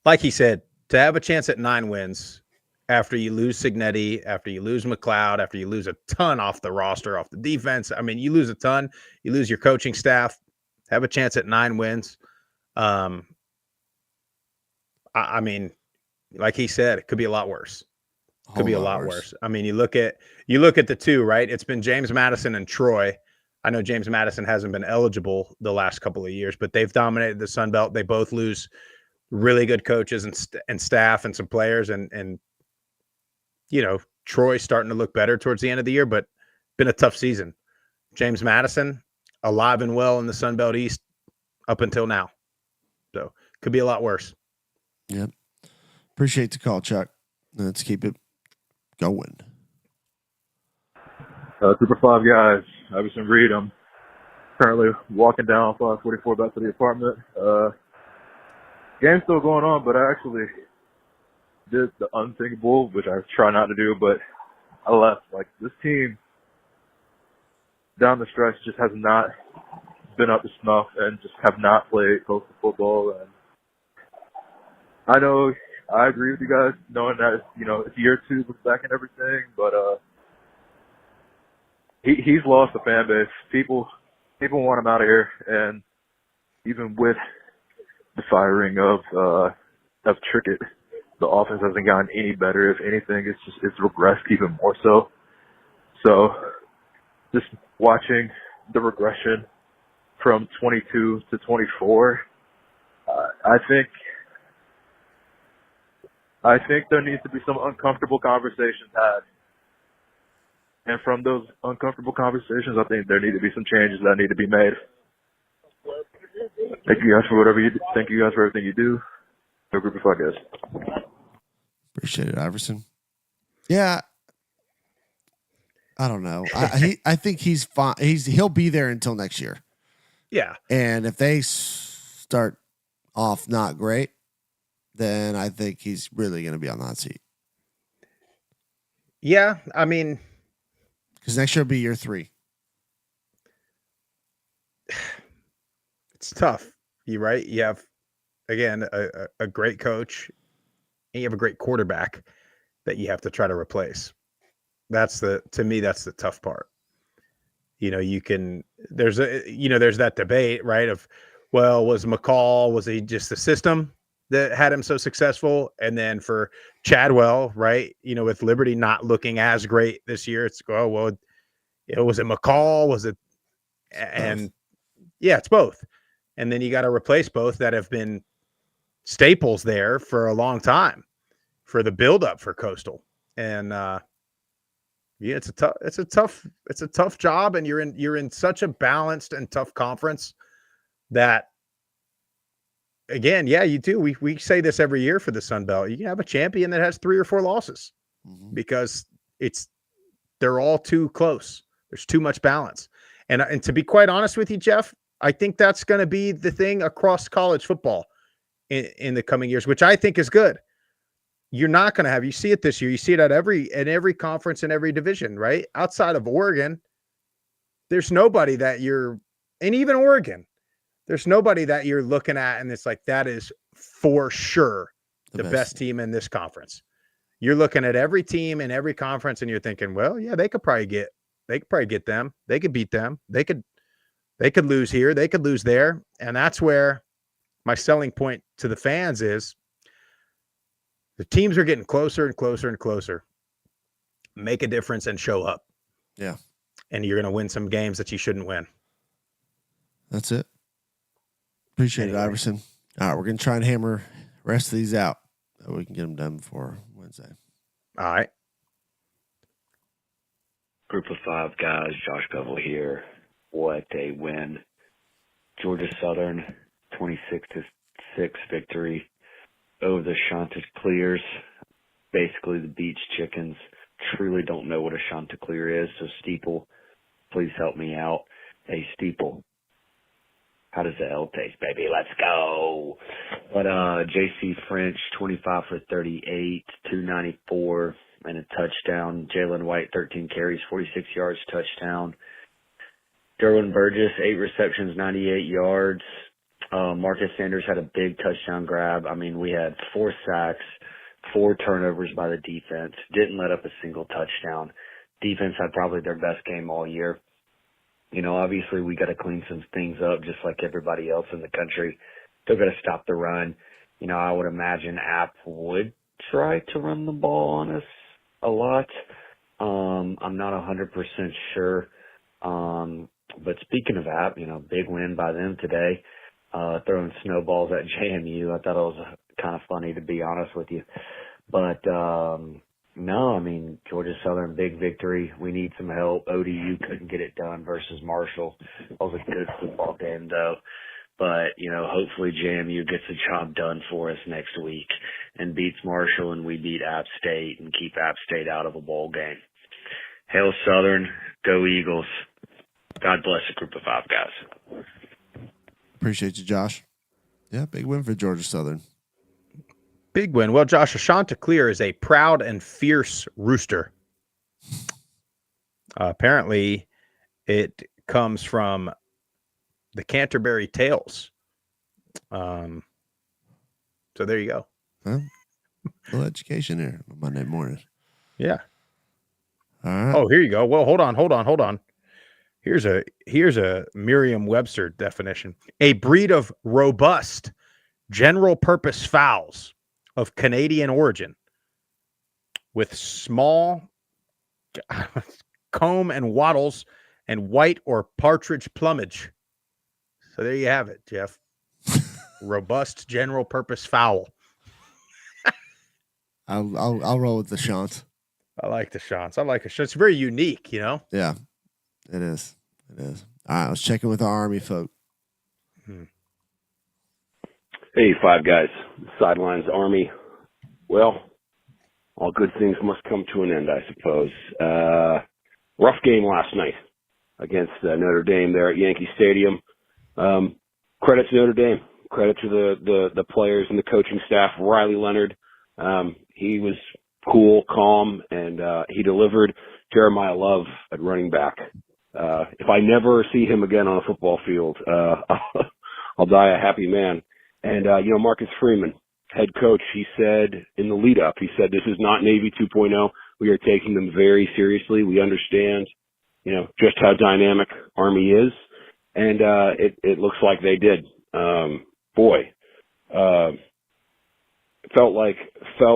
like he said, to have a chance at 9 wins after you lose Signetti, after you lose McLeod, after you lose a ton off the roster, off the defense. I mean, you lose a ton. You lose your coaching staff. Have a chance at 9 wins. I mean, like he said, it could be a lot worse. Could be a lot worse. I mean, you look at the 2, right? It's been James Madison and Troy. I know James Madison hasn't been eligible the last couple of years, but they've dominated the Sun Belt. They both lose really good coaches and staff and some players, and Troy's starting to look better towards the end of the year, but been a tough season. James Madison alive and well in the Sun Belt East up until now, so could be a lot worse. Yep. Appreciate the call, Chuck. Let's keep it going. Group of 5 guys. Iverson Reed. I'm currently walking down 544 back to the apartment. Game's still going on, but I actually did the unthinkable, which I try not to do, but I left. Like, this team down the stretch just has not been up to snuff and just have not played close to football. And I know I agree with you guys, knowing that, it's year 2 with back and everything, but he's lost the fan base. People want him out of here, and even with the firing of Trickett, the offense hasn't gotten any better. If anything, it's regressed even more so. So just watching the regression from 22 to 24, I think there needs to be some uncomfortable conversations had. And from those uncomfortable conversations, I think there need to be some changes that need to be made. Thank you guys for whatever you do. Thank you guys for everything you do. No Group of Five guys. Appreciate it, Iverson. Yeah. I don't know. I think he's fine. He'll be there until next year. Yeah. And if they start off not great, then I think he's really going to be on the hot seat. Yeah, I mean, because next year will be year 3. It's tough. You're right. You have, again, a great coach, and you have a great quarterback that you have to try to replace. To me, that's the tough part. There's that debate, right? Of, well, was he just the system that had him so successful? And then for Chadwell, right? With Liberty not looking as great this year, it's, oh, well, was it McCall? Was it, and yeah, it's both. And then you got to replace both that have been staples there for a long time for the buildup for Coastal. And it's a tough job, and you're in such a balanced and tough conference that, again, yeah, you do. We say this every year for the Sun Belt. You can have a champion that has 3 or 4 losses because they're all too close. There's too much balance. And to be quite honest with you, Jeff, I think that's going to be the thing across college football in the coming years, which I think is good. You're not going to have, you see it this year. You see it at every conference in every division, right? Outside of Oregon, there's nobody that and even Oregon, there's nobody that you're looking at and it's like, that is for sure the best team in this conference. You're looking at every team in every conference and you're thinking, well, yeah, they could probably get them. They could beat them. They could lose here. They could lose there. And that's where my selling point to the fans is the teams are getting closer and closer and closer. Make a difference and show up. Yeah. And you're going to win some games that you shouldn't win. That's it. Appreciate it, Iverson. All right, we're going to try and hammer the rest of these out so we can get them done before Wednesday. All right. Group of 5 guys, Josh Bevel here. What a win. Georgia Southern, 26-6 victory over the Chanticleers. Basically, the Beach Chickens truly don't know what a Chanticleer is. So, Steeple, please help me out. Hey, Steeple, how does the L taste, baby? Let's go. But J.C. French, 25 for 38, 294, and a touchdown. Jalen White, 13 carries, 46 yards, touchdown. Derwin Burgess, 8 receptions, 98 yards. Marcus Sanders had a big touchdown grab. I mean, we had 4 sacks, 4 turnovers by the defense. Didn't let up a single touchdown. Defense had probably their best game all year. Obviously we got to clean some things up just like everybody else in the country. Still got to stop the run. I would imagine App would try to run the ball on us a lot. I'm not 100% sure. But speaking of App, big win by them today. Throwing snowballs at JMU. I thought it was kind of funny, to be honest with you. But, no, I mean, Georgia Southern, big victory. We need some help. ODU couldn't get it done versus Marshall. That was a good football game, though. But, hopefully JMU gets the job done for us next week and beats Marshall, and we beat App State and keep App State out of a bowl game. Hail Southern. Go Eagles. God bless the Group of 5 guys. Appreciate you, Josh. Yeah, big win for Georgia Southern. Big win. Well, Josh, a Chanticleer is a proud and fierce rooster. Apparently, it comes from the Canterbury Tales. So there you go. Huh? A little education there on Monday morning. Yeah. All right. Oh, here you go. Well, hold on. Here's a Merriam-Webster definition. A breed of robust, general-purpose fowls of Canadian origin with small comb and wattles and white or partridge plumage. So there you have it, Jeff. Robust, general-purpose fowl. I'll roll with the Shant. I like the Shants. It's very unique, Yeah, it is. All right, let's check in with our Army folk. Hey, Hey, Five Guys, Sidelines Army. Well, all good things must come to an end, I suppose. Rough game last night against Notre Dame there at Yankee Stadium. Credit to Notre Dame. Credit to the players and the coaching staff. Riley Leonard, he was cool, calm, and he delivered. Jeremiah Love at running back. If I never see him again on a football field, I'll die a happy man. And, Marcus Freeman, head coach, he said in the lead up, he said, this is not Navy 2.0. We are taking them very seriously. We understand, just how dynamic Army is. And, it looks like they did. Felt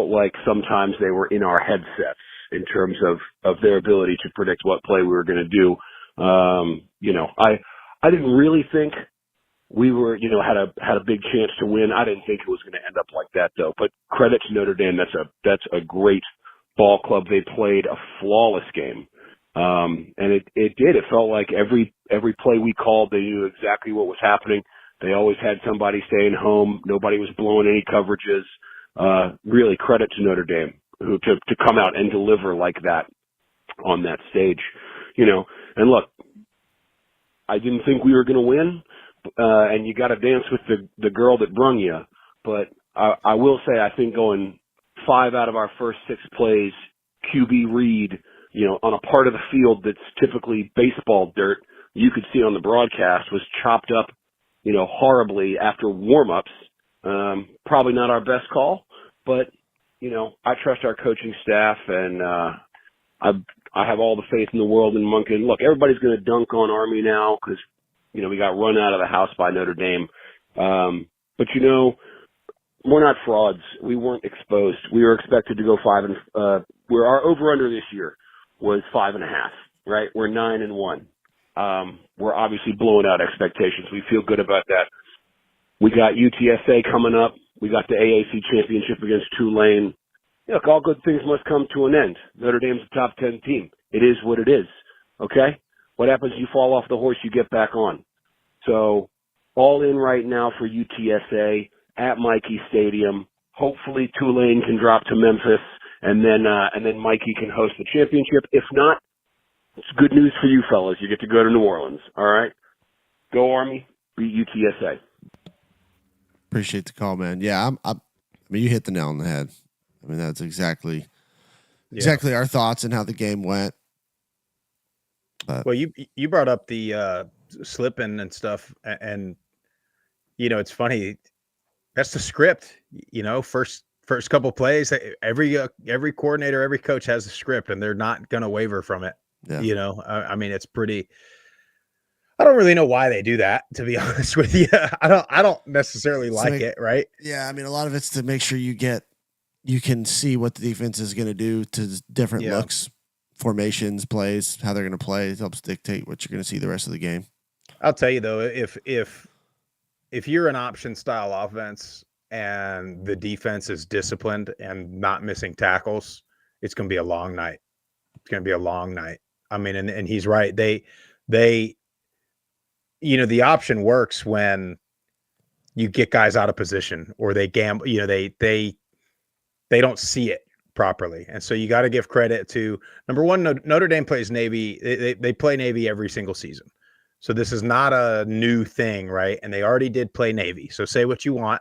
like sometimes they were in our headsets in terms of their ability to predict what play we were going to do. I didn't really think we were, had a big chance to win. I didn't think it was going to end up like that though, but credit to Notre Dame. That's a great ball club. They played a flawless game. And it did. It felt like every play we called, they knew exactly what was happening. They always had somebody staying home. Nobody was blowing any coverages. Really credit to Notre Dame to come out and deliver like that on that stage, and look, I didn't think we were going to win. And you got to dance with the girl that brung you. But I will say, I think going 5 out of our first 6 plays, QB read, on a part of the field that's typically baseball dirt, you could see on the broadcast was chopped up, horribly after warm-ups. Probably not our best call, but, I trust our coaching staff, and I have all the faith in the world in Monken. Look, everybody's going to dunk on Army now because we got run out of the house by Notre Dame. But we're not frauds. We weren't exposed. We were expected to go 5 and where our over-under this year was 5.5, right? We're 9-1. We're obviously blowing out expectations. We feel good about that. We got UTSA coming up. We got the AAC championship against Tulane. Look, all good things must come to an end. Notre Dame's a top 10 team. It is what it is. Okay? What happens? You fall off the horse, you get back on. So all in right now for UTSA at Mikey Stadium. Hopefully Tulane can drop to Memphis, and then Mikey can host the championship. If not, it's good news for you fellas. You get to go to New Orleans. All right? Go Army, beat UTSA. Appreciate the call, man. Yeah, I mean, you hit the nail on the head. I mean, that's exactly our thoughts and how the game went. But. Well, you brought up the slipping and stuff, and it's funny. That's the script. First couple plays, every coordinator, every coach has a script, and they're not going to waver from it. Yeah. I mean, it's pretty. I don't really know why they do that, to be honest with you. I don't necessarily like it, right? Yeah, I mean, a lot of it's to make sure you can see what the defense is going to do to different looks, formations, plays, how they're going to play. It helps dictate what you're going to see the rest of the game. I'll tell you though, if you're an option style offense and the defense is disciplined and not missing tackles, it's going to be a long night. It's going to be a long night. I mean, and he's right. They the option works when you get guys out of position or they gamble, they don't see it properly. And so you got to give credit to, number one, Notre Dame plays Navy. They play Navy every single season. So this is not a new thing, right? And they already did play Navy. So say what you want.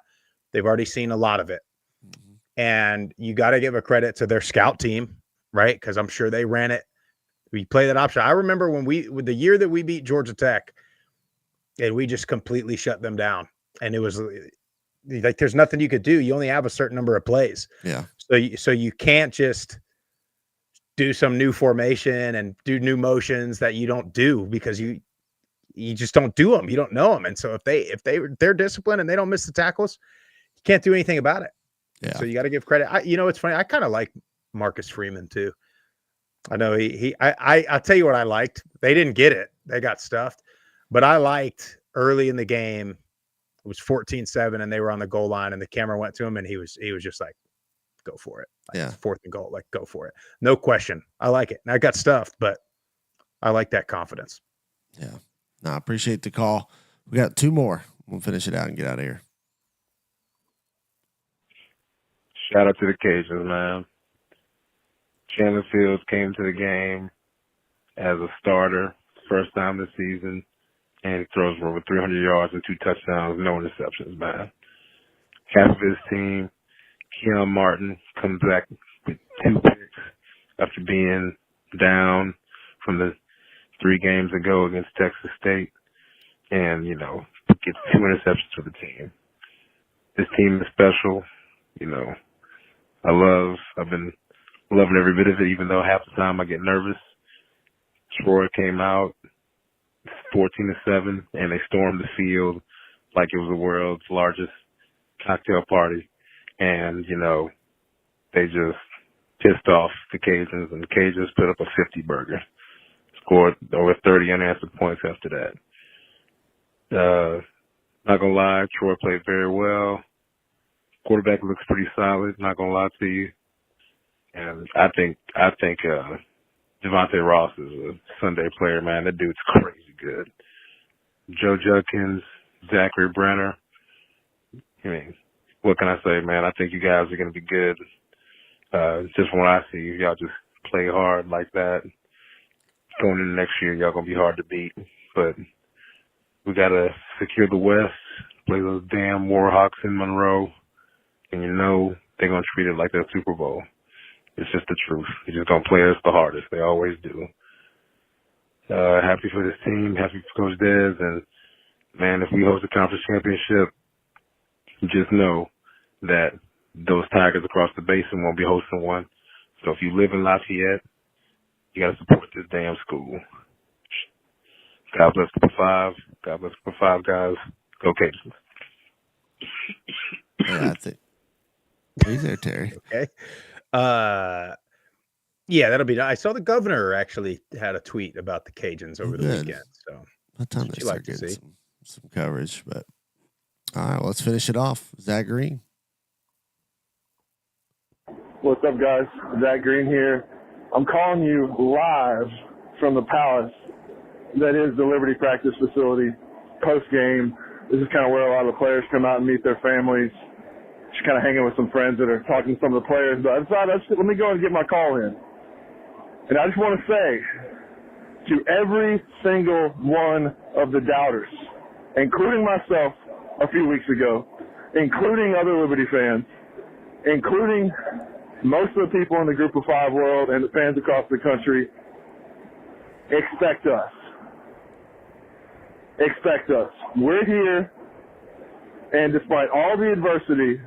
They've already seen a lot of it. Mm-hmm. And you got to give a credit to their scout team, right? Because I'm sure they ran it. We play that option. I remember with the year that we beat Georgia Tech, and we just completely shut them down. And it was like, there's nothing you could do. You only have a certain number of plays. Yeah. So you can't just do some new formation and do new motions that you don't do because you just don't do them. You don't know them. And so if they're disciplined and they don't miss the tackles, you can't do anything about it. Yeah. So you got to give credit. It's funny. I kind of like Marcus Freeman too. I know I'll tell you what I liked. They didn't get it. They got stuffed. But I liked early in the game, it was 14-7 and they were on the goal line and the camera went to him and he was just like, go for it. Like, 4th and goal, like go for it. No question. I like it. And I got stuffed, but I like that confidence. Yeah. No, I appreciate the call. We got 2 more. We'll finish it out and get out of here. Shout out to the Cajuns, man. Chandler Fields came to the game as a starter, first time this season, and he throws for over 300 yards and 2 touchdowns, no interceptions, man. Half of his team, Keon Martin, comes back with 2 picks after being down from the 3 games ago against Texas State, and, you know, gets 2 interceptions for the team. This team is special, you know. I've been loving every bit of it, even though half the time I get nervous. Troy came out 14-7, and they stormed the field like it was the world's largest cocktail party. And, you know, they just pissed off the Cajuns, and the Cajuns put up a 50 burger. Scored over 30 unanswered points after that. Not gonna lie, Troy played very well. Quarterback looks pretty solid, not gonna lie to you. And I think Devontae Ross is a Sunday player, man. That dude's crazy good. Joe Judkins, Zachary Brenner. I mean, what can I say, man? I think you guys are gonna be good. Just from what I see, if y'all just play hard like that, going into next year, y'all gonna be hard to beat. But we gotta secure the West, play those damn Warhawks in Monroe, and you know they're gonna treat it like their Super Bowl. It's just the truth. They're just gonna play us the hardest. They always do. Happy for this team, happy for Coach Dez, and man, if we host a conference championship, just know that those Tigers across the basin won't be hosting one. So if you live in Lafayette, you gotta support this damn school. God bless Group of 5. God bless Group of 5, guys. Go Cajuns. Yeah, I think he's there, Terry. Okay. Yeah, that'll be nice. I saw the governor actually had a tweet about the Cajuns over the weekend. So by the time they start getting some coverage, but all right, well, let's finish it off. Zach Green. What's up, guys? Zach Green here. I'm calling you live from the Palace that is the Liberty practice facility post-game. This is kind of where a lot of the players come out and meet their families. Just kind of hanging with some friends that are talking to some of the players. But I decided, let me go and get my call in. And I just want to say to every single one of the doubters, including myself a few weeks ago, including other Liberty fans, including most of the people in the Group of 5 world and the fans across the country, expect us. Expect us. We're here, and despite all the adversity,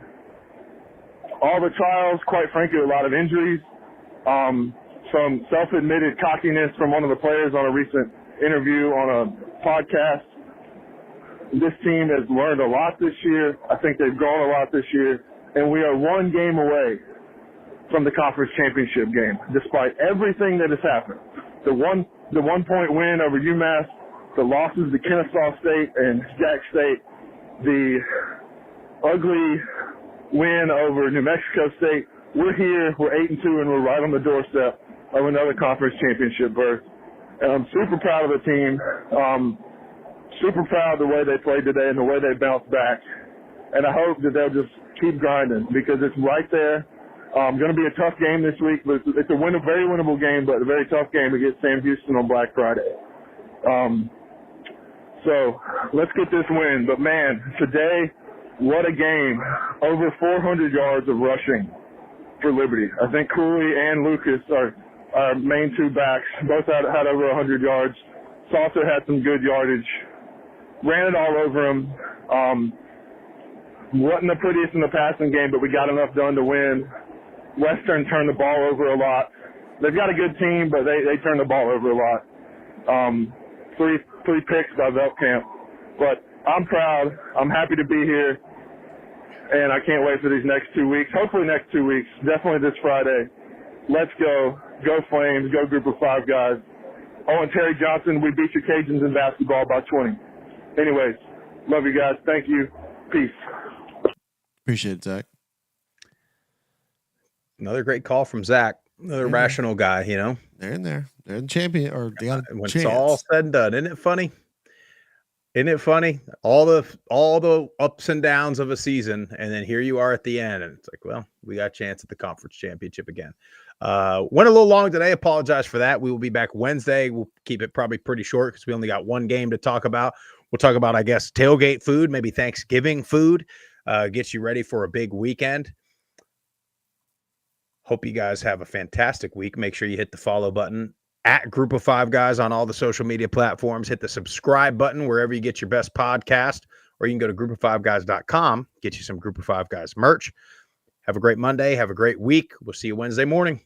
all the trials, quite frankly, a lot of injuries, some self-admitted cockiness from one of the players on a recent interview on a podcast. This team has learned a lot this year. I think they've grown a lot this year, and we are 1 game away from the conference championship game, despite everything that has happened. The 1-point win over UMass, the losses to Kennesaw State and Jack State, the ugly win over New Mexico State. We're here, we're 8-2, and we're right on the doorstep of another conference championship berth. And I'm super proud of the team. Super proud of the way they played today and the way they bounced back. And I hope that they'll just keep grinding because it's right there. Going to be a tough game this week, but it's a very winnable game, but a very tough game against Sam Houston on Black Friday. So let's get this win. But man, today, what a game. Over 400 yards of rushing for Liberty. I think Cooley and Lucas are our main 2 backs. Both had over 100 yards. Saucer had some good yardage. Ran it all over him. Wasn't the prettiest in the passing game, but we got enough done to win. Western turned the ball over a lot. They've got a good team, but they turned the ball over a lot. Three picks by Veltkamp. But I'm proud. I'm happy to be here. And I can't wait for these next 2 weeks. Hopefully next 2 weeks. Definitely this Friday. Let's go. Go Flames. Go Group of 5 guys. Oh, and Terry Johnson, we beat your Cajuns in basketball by 20. Anyways, love you guys. Thank you. Peace. Appreciate it, Zach. Another great call from Zach. Another rational guy, you know. They're in there. They're the champion, or they got a when chance. it's all said and done. Isn't it funny? Isn't it funny? All the ups and downs of a season, and then here you are at the end, and it's like, well, we got a chance at the conference championship again. Went a little long today. Apologize for that. We will be back Wednesday. We'll keep it probably pretty short because we only got one game to talk about. We'll talk about, I guess, tailgate food, maybe Thanksgiving food, get you ready for a big weekend. Hope you guys have a fantastic week. Make sure you hit the follow button at Group of Five Guys on all the social media platforms. Hit the subscribe button wherever you get your best podcast, or you can go to groupof5guys.com, get you some Group of Five Guys merch. Have a great Monday. Have a great week. We'll see you Wednesday morning.